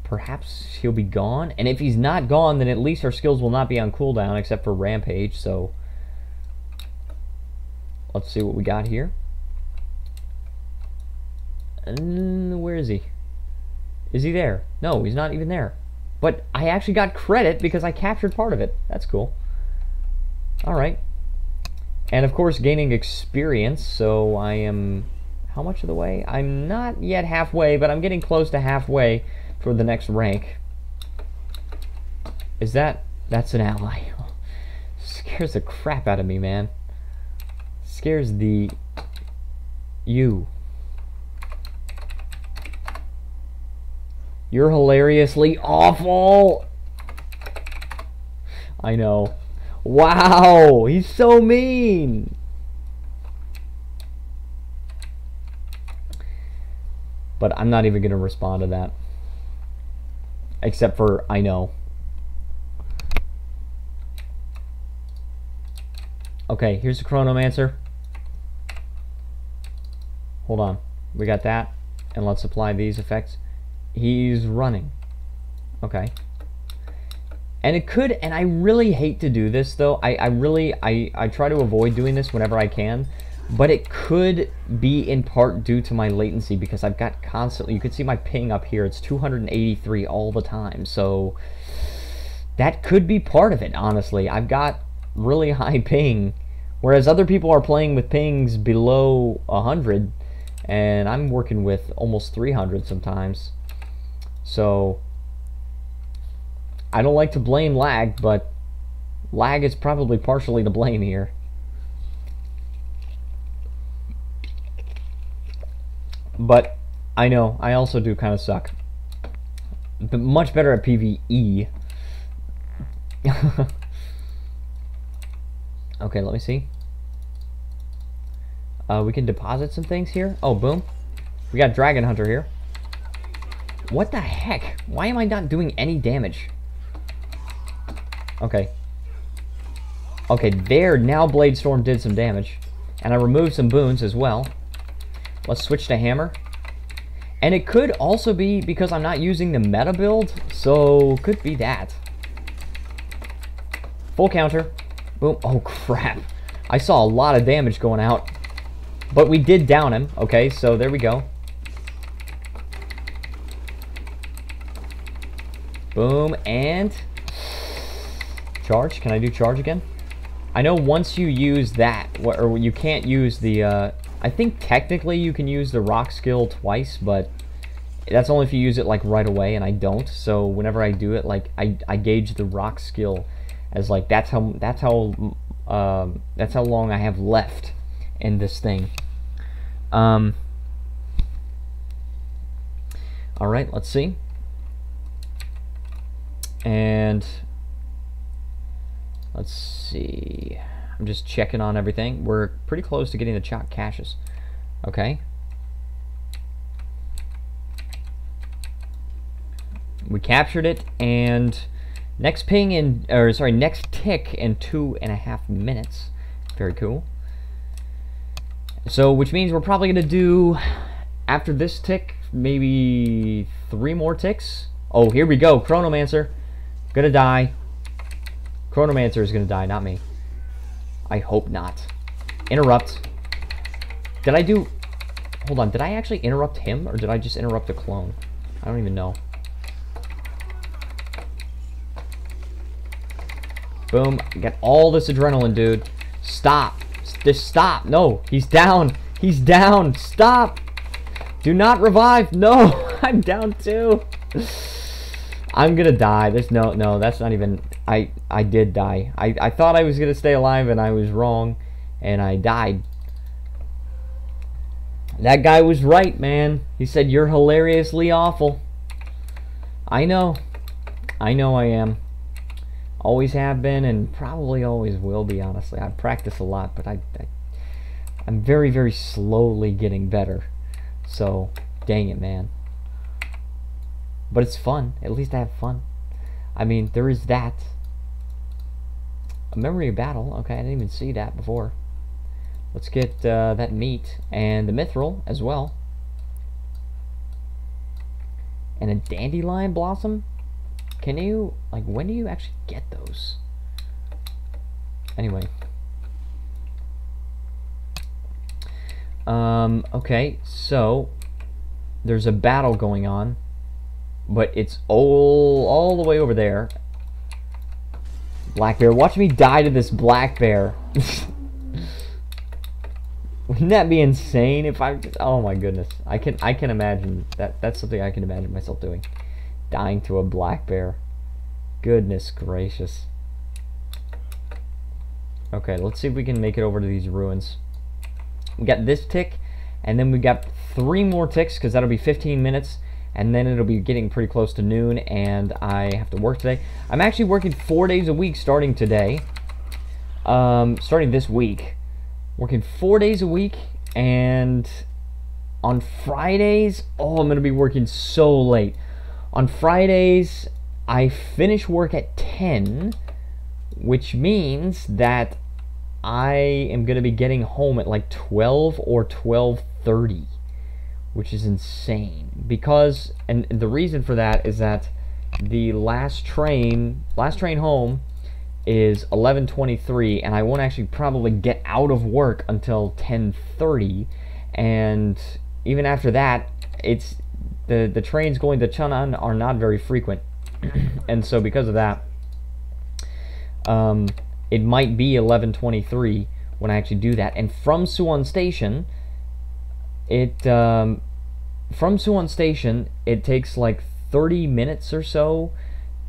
perhaps he'll be gone. And if he's not gone, then at least our skills will not be on cooldown except for Rampage. So let's see what we got here. And where is he? Is he there? No, he's not even there. But I actually got credit because I captured part of it. That's cool. Alright. And of course gaining experience, so I am... How much of the way? I'm not yet halfway, but I'm getting close to halfway for the next rank. Is that... That's an ally. Scares the crap out of me, man. Scares the... You. You're hilariously awful. I know. Wow, he's so mean. But I'm not even going to respond to that. Except for, I know. Okay, here's the Chronomancer. Hold on. We got that. And let's apply these effects. He's running. Okay. And it could, and I really hate to do this though. I try to avoid doing this whenever I can. But it could be in part due to my latency because I've got constantly, you can see my ping up here, it's 283 all the time. So that could be part of it, honestly. I've got really high ping, whereas other people are playing with pings below 100, and I'm working with almost 300 sometimes. So I don't like to blame lag, but lag is probably partially to blame here. But I know, I also do kind of suck. But much better at PvE. Okay, let me see. We can deposit some things here. Oh, boom. We got Dragon Hunter here. What the heck? Why am I not doing any damage? Okay. Okay, there, now Blade Storm did some damage. And I removed some boons as well. Let's switch to Hammer. And it could also be because I'm not using the meta build, so could be that. Full counter. Boom. Oh, crap. I saw a lot of damage going out. But we did down him. Okay, so there we go. Boom, and... Charge. Can I do charge again? I know once you use that, or you can't use the, I think technically you can use the rock skill twice, but that's only if you use it like right away, and I don't. So whenever I do it, like I gauge the rock skill as like that's how long I have left in this thing. All right, let's see. And let's see. I'm just checking on everything. We're pretty close to getting the chalk caches. Okay. We captured it, and next tick in 2.5 minutes. Very cool. So, which means we're probably gonna do, after this tick, maybe 3 more ticks. Oh, here we go. Chronomancer. Gonna die. Chronomancer is gonna die, not me. I hope not. Interrupt. Did I do... Hold on, did I actually interrupt him, or did I just interrupt a clone? I don't even know. Boom. Get all this adrenaline, dude. Stop. Just stop. No, he's down. He's down. Stop. Do not revive. No, I'm down too. I'm gonna die. There's no, that's not even... I did die. I thought I was gonna stay alive, and I was wrong, and I died. That guy was right, man. He said, you're hilariously awful. I know. I know I am. Always have been, and probably always will be, honestly. I practice a lot, but I'm very, very slowly getting better. So, dang it, man. But it's fun. At least I have fun. I mean, there is that. A memory of battle. Okay, I didn't even see that before. Let's get that meat and the mithril as well. And a dandelion blossom? Can you, like, when do you actually get those? Anyway. Okay, so there's a battle going on, but it's all the way over there. Black bear, watch me die to this black bear. Wouldn't that be insane if I... Oh my goodness. I can imagine that. That's something I can imagine myself doing. Dying to a black bear. Goodness gracious. Okay, let's see if we can make it over to these ruins. We got this tick, and then we got 3 more ticks, because that'll be 15 minutes, and then it'll be getting pretty close to noon, and I have to work today. I'm actually working 4 days a week starting today. Starting this week. Working 4 days a week, and on Fridays, oh, I'm going to be working so late. On Fridays, I finish work at 10, which means that I am going to be getting home at like 12 or 12:30, which is insane. Because, and the reason for that is that the last train home is 11:23, and I won't actually probably get out of work until 10:30, and even after that, it's the trains going to Chang'an are not very frequent, and so because of that, it might be 11:23 when I actually do that. And from Suwon Station, it takes like 30 minutes or so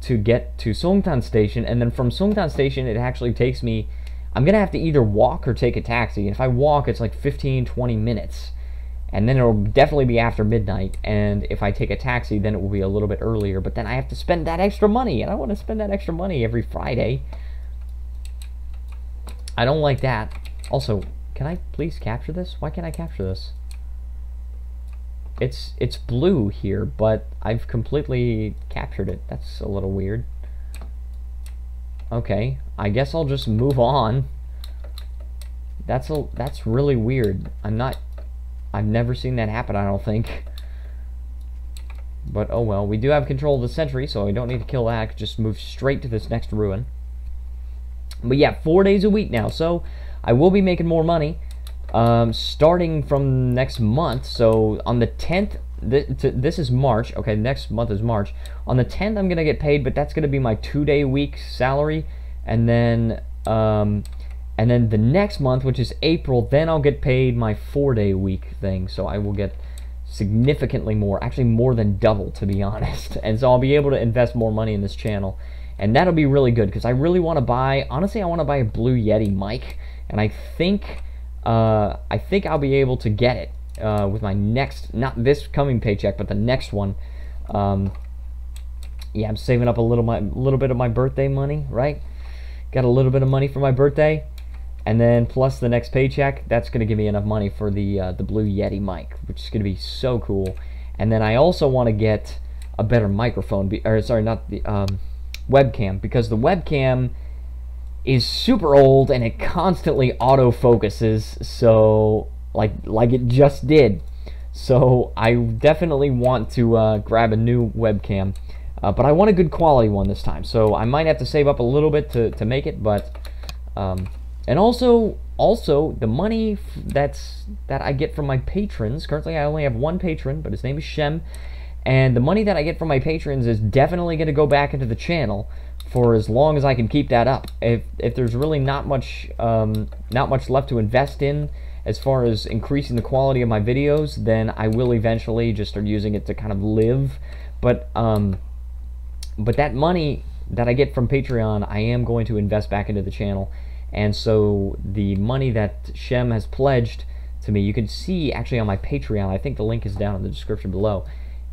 to get to Songtan Station, and then from Songtan Station it actually takes me, I'm gonna have to either walk or take a taxi. And if I walk, it's like 15-20 minutes, and then it'll definitely be after midnight. And if I take a taxi, then it will be a little bit earlier, but then I have to spend that extra money, and I want to spend that extra money every Friday. I don't like that. Also, can I please capture this? Why can't I capture this? It's blue here, but I've completely captured it. That's a little weird. Okay, I guess I'll just move on. That's really weird. I've never seen that happen, I don't think. But oh well, we do have control of the sentry, so I don't need to kill that. I could just move straight to this next ruin. But yeah, 4 days a week now, so I will be making more money starting from next month. So on the 10th, this is March. Okay, next month is March. On the 10th, I'm gonna get paid, but that's gonna be my 2-day week salary, and then And then the next month, which is April, then I'll get paid my 4-day week thing. So I will get significantly more, actually more than double, to be honest. And so I'll be able to invest more money in this channel. And that'll be really good, because I really want to buy, honestly, I want to buy a Blue Yeti mic. And I think I'll be able to get it with my next, not this coming paycheck, but the next one. Yeah, I'm saving up a little bit of my birthday money, right? Got a little bit of money for my birthday, and then plus the next paycheck, that's going to give me enough money for the Blue Yeti mic, which is going to be so cool. And then I also want to get a better microphone, or sorry, not the webcam, because the webcam is super old and it constantly autofocuses, so like it just did. So I definitely want to grab a new webcam. But I want a good quality one this time, so I might have to save up a little bit to make it. But and also the money that I get from my patrons. Currently, I only have one patron, but his name is Shem, and the money that I get from my patrons is definitely going to go back into the channel for as long as I can keep that up. If there's really not much left to invest in as far as increasing the quality of my videos, then I will eventually just start using it to kind of live. But that money that I get from Patreon, I am going to invest back into the channel. And so the money that Shem has pledged to me, you can see actually on my Patreon, I think the link is down in the description below,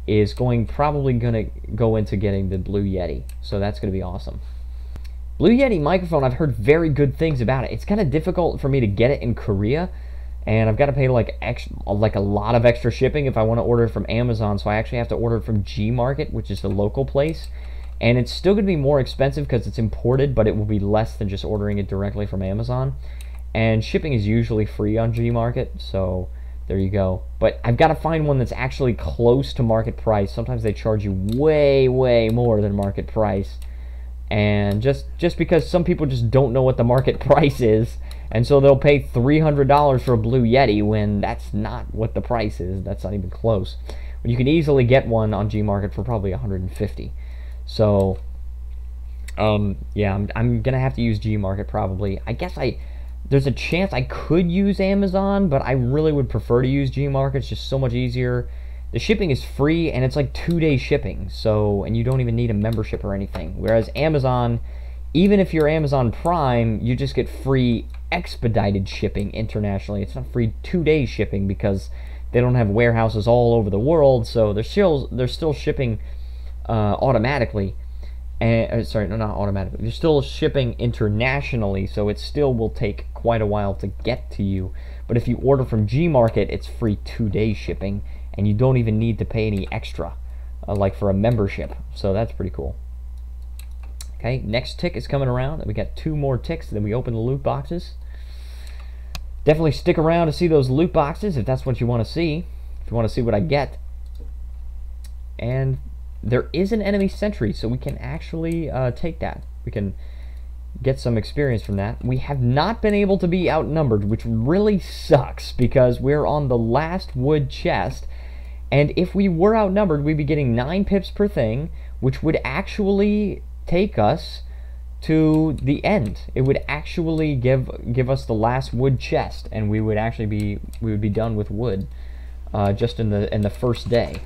is probably going to go into getting the Blue Yeti. So that's going to be awesome. Blue Yeti microphone, I've heard very good things about it. It's kind of difficult for me to get it in Korea, and I've got to pay like a lot of extra shipping if I want to order it from Amazon. So I actually have to order it from Gmarket, which is the local place. And it's still going to be more expensive because it's imported, but it will be less than just ordering it directly from Amazon. And shipping is usually free on Gmarket, so there you go. But I've got to find one that's actually close to market price. Sometimes they charge you way, way more than market price. And just because some people just don't know what the market price is, and so they'll pay $300 for a Blue Yeti when that's not what the price is. That's not even close. When you can easily get one on Gmarket for probably $150. So, yeah, I'm gonna have to use Gmarket probably. I guess there's a chance I could use Amazon, but I really would prefer to use Gmarket. It's just so much easier. The shipping is free, and it's like 2-day shipping, so, and you don't even need a membership or anything. Whereas Amazon, even if you're Amazon Prime, you just get free expedited shipping internationally. It's not free 2-day shipping because they don't have warehouses all over the world, so they're still shipping automatically, and sorry, no, not automatically. They're still shipping internationally, so it still will take quite a while to get to you. But if you order from Gmarket, it's free 2-day shipping, and you don't even need to pay any extra, like for a membership. So that's pretty cool. Okay, next tick is coming around, and we got 2 more ticks. Then we open the loot boxes. Definitely stick around to see those loot boxes if that's what you want to see. If you want to see what I get. And there is an enemy sentry, so we can actually take that. We can get some experience from that. We have not been able to be outnumbered, which really sucks because we're on the last wood chest, and if we were outnumbered, we'd be getting 9 pips per thing, which would actually take us to the end. It would actually give us the last wood chest, and we would be done with wood just in the first day.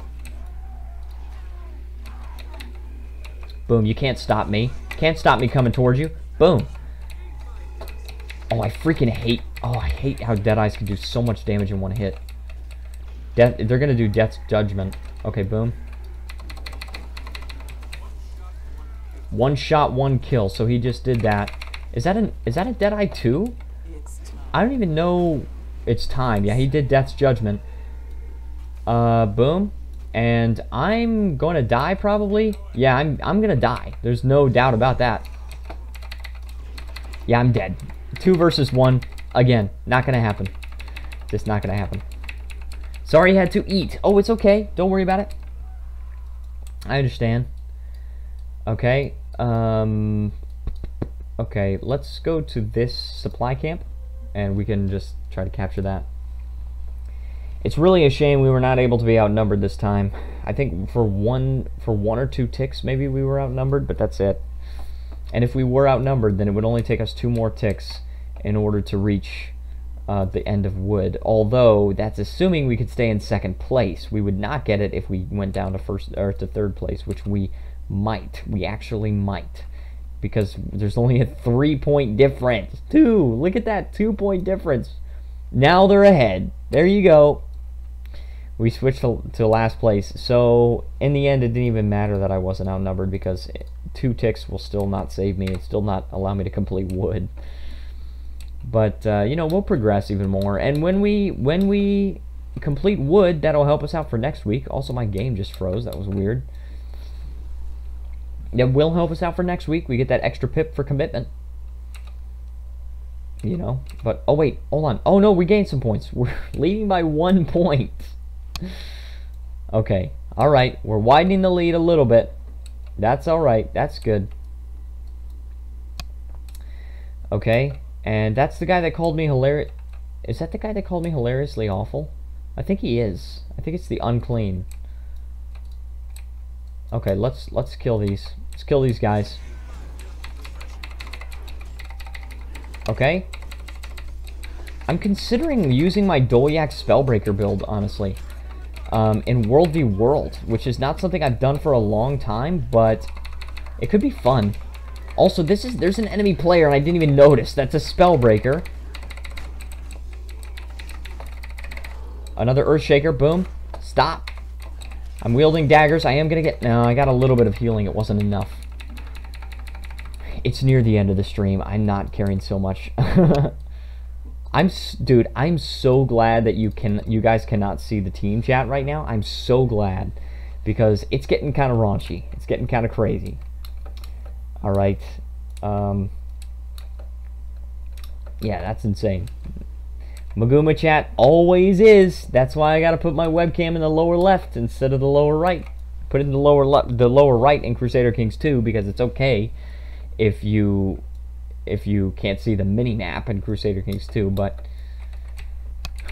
Boom, you can't stop me. Can't stop me coming towards you. Boom. Oh, I freaking hate... Oh, I hate how Deadeyes can do so much damage in one hit. They're going to do Death's Judgment. Okay, boom. 1 shot, 1 kill. So he just did that. Is that a Deadeye 2? I don't even know. It's time. Yeah, he did Death's Judgment. Boom. And I'm going to die probably. Yeah, I'm going to die. There's no doubt about that. Yeah, I'm dead. 2 versus 1. Again, not going to happen. Just not going to happen. Sorry you had to eat. Oh, it's okay. Don't worry about it. I understand. Okay. Okay, let's go to this supply camp, and we can just try to capture that. It's really a shame we were not able to be outnumbered this time. I think for one or 2 ticks maybe we were outnumbered, but that's it. And if we were outnumbered, then it would only take us 2 more ticks in order to reach the end of wood. Although that's assuming we could stay in second place. We would not get it if we went down to first or to third place, which we might. We actually might, because there's only a 3-point difference. Look at that 2-point difference. Now they're ahead. There you go. We switched to last place. So in the end, it didn't even matter that I wasn't outnumbered, because 2 ticks will still not save me. It still not allow me to complete wood. But you know, we'll progress even more. And when we complete wood, that'll help us out for next week. Also, my game just froze. That was weird. That will help us out for next week. We get that extra pip for commitment. You know, but oh wait, hold on. Oh no, we gained some points. We're leading by 1 point. Okay, all right, we're widening the lead a little bit. That's all right. That's good. Okay, and that's the guy that called me hilarious. Is that the guy that called me hilariously awful? I think he is. I think it's the unclean. Okay, let's kill these. Let's kill these guys. Okay. I'm considering using my Dolyak Spellbreaker build, honestly, in WvW, which is not something I've done for a long time, but it could be fun. Also, there's an enemy player, and I didn't even notice. That's a Spellbreaker. Another Earthshaker. Boom. Stop. I'm wielding daggers. I am going to get... No, I got a little bit of healing. It wasn't enough. It's near the end of the stream. I'm not caring so much. Dude, I'm so glad that you guys cannot see the team chat right now. I'm so glad, because it's getting kind of raunchy. It's getting kind of crazy. All right. Yeah, that's insane. Maguma chat always is. That's why I got to put my webcam in the lower left instead of the lower right. Put it in the lower right in Crusader Kings 2, because it's okay if you can't see the mini map in Crusader Kings 2, but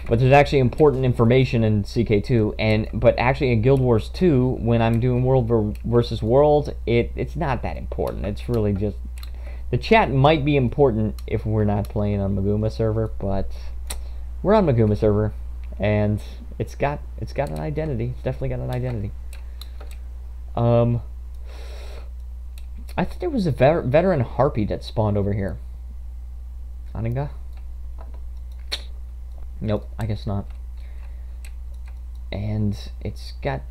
there's actually important information in CK2, but actually in Guild Wars 2, when I'm doing world versus world, it's not that important. It's really just the chat might be important if we're not playing on Maguma server, but we're on Maguma server, and it's got an identity. It's definitely got an identity. I think there was a veteran harpy that spawned over here. Aninga? Nope, I guess not. And it's got...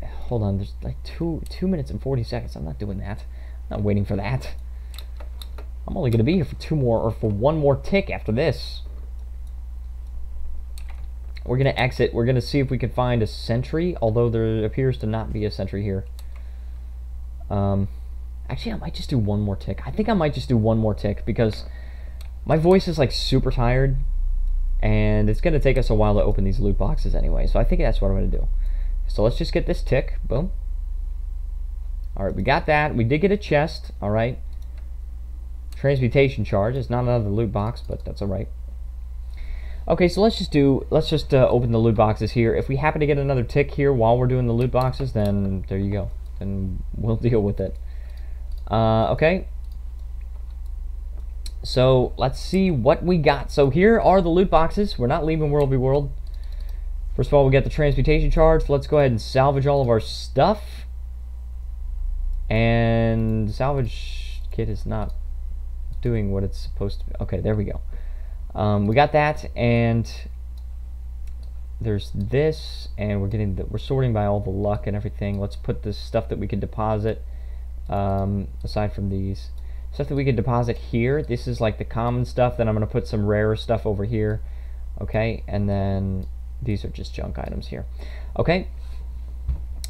Hold on, there's like 2 minutes and 40 seconds. I'm not doing that. I'm not waiting for that. I'm only going to be here for 2 more, or for 1 more tick after this. We're going to exit. We're going to see if we can find a sentry, although there appears to not be a sentry here. Actually, I might just do 1 more tick. I think I might just do 1 more tick, because my voice is like super tired, and it's going to take us a while to open these loot boxes anyway, so I think that's what I'm going to do. So let's just get this tick. Boom. Alright, we got that. We did get a chest. Alright. Transmutation charge. It's not another loot box, but that's alright. Okay, so let's just open the loot boxes here. If we happen to get another tick here while we're doing the loot boxes, then there you go. Then we'll deal with it. Okay. So let's see what we got. So here are the loot boxes. We're not leaving WvW. First of all, we got the transmutation charge. Let's go ahead and salvage all of our stuff. And the salvage kit is not doing what it's supposed to be. Okay, there we go. We got that, and there's this, and we're sorting by all the luck and everything. Let's put the stuff that we can deposit. Aside from these stuff that we could deposit here, this is like the common stuff. Then I'm going to put some rarer stuff over here. Okay, and then these are just junk items here. Okay,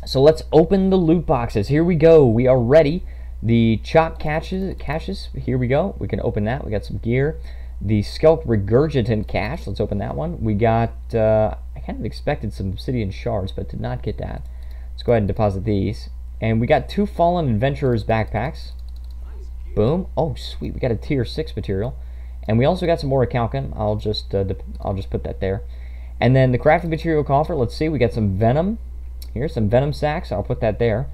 so let's open the loot boxes. Here we go. We are ready. The chalk caches. Here we go. We can open that. We got some gear. The Skelk Regurgitant cache. Let's open that one. We got I kind of expected some obsidian shards, but did not get that. Let's go ahead and deposit these. And we got 2 Fallen Adventurers backpacks. Boom. Oh, sweet. We got a tier 6 material. And we also got some more Recalcant. I'll just put that there. And then the crafting material coffer. Let's see. We got some venom. Here's some venom sacks. I'll put that there.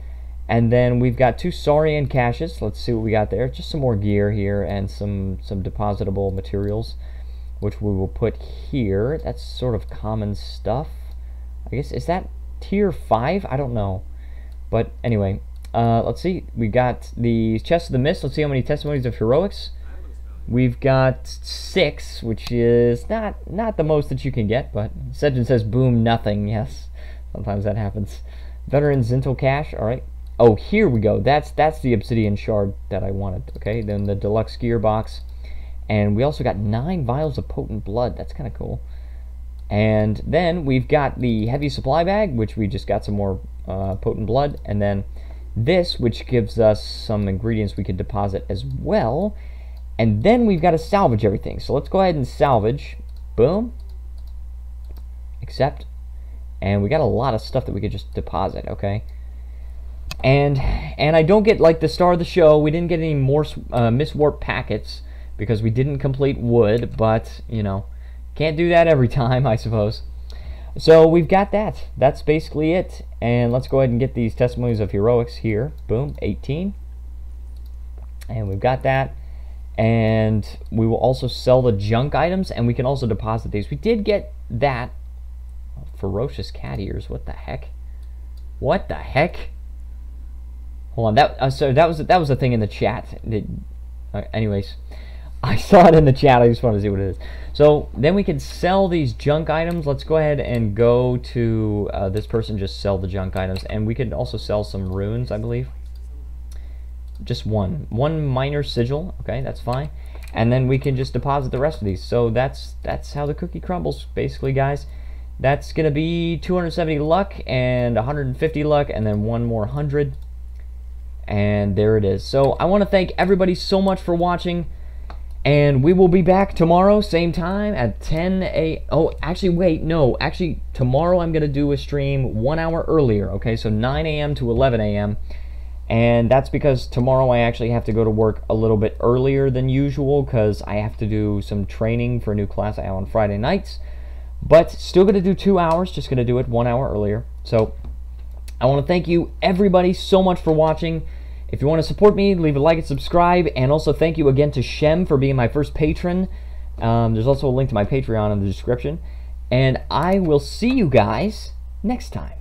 And then we've got 2 Saurian caches. Let's see what we got there. Just some more gear here and some depositable materials, which we will put here. That's sort of common stuff. I guess, is that tier 5? I don't know. But anyway, let's see. We got the Chest of the Mist. Let's see how many testimonies of heroics. We've got 6, which is not the most that you can get, but Sedgen says boom, nothing. Yes, sometimes that happens. Veteran Zintel cache. All right. Oh, here we go. That's the obsidian shard that I wanted. Okay, then the deluxe gearbox, and we also got 9 vials of potent blood. That's kind of cool. And then we've got the heavy supply bag, which we just got some more potent blood, and then this, which gives us some ingredients we could deposit as well. And then we've got to salvage everything. So let's go ahead and salvage. Boom. Accept. And we got a lot of stuff that we could just deposit, okay? And I don't get, like, the star of the show. We didn't get any more miswarp packets because we didn't complete wood, but, you know, can't do that every time, I suppose. So we've got that. That's basically it. And let's go ahead and get these testimonies of heroics here. Boom, 18. And we've got that. And we will also sell the junk items, and we can also deposit these. We did get that. Ferocious cat ears. What the heck? What the heck? Hold on. So that was a thing in the chat. Anyways, I saw it in the chat. I just wanted to see what it is. So then we can sell these junk items. Let's go ahead and go to this person. Just sell the junk items, and we could also sell some runes, I believe. Just one minor sigil. Okay, that's fine. And then we can just deposit the rest of these. So that's how the cookie crumbles, basically, guys. That's gonna be 270 luck and 150 luck, and then one more 100. And there it is. So I want to thank everybody so much for watching, and we will be back tomorrow, same time at 10 a. Oh, actually, wait, no. Actually, tomorrow I'm gonna do a stream 1 hour earlier. Okay, so 9 a.m. to 11 a.m. And that's because tomorrow I actually have to go to work a little bit earlier than usual because I have to do some training for a new class I have on Friday nights. But still going to do 2 hours, just going to do it 1 hour earlier. So I want to thank you, everybody, so much for watching. If you want to support me, leave a like and subscribe. And also thank you again to Shem for being my first patron. There's also a link to my Patreon in the description. And I will see you guys next time.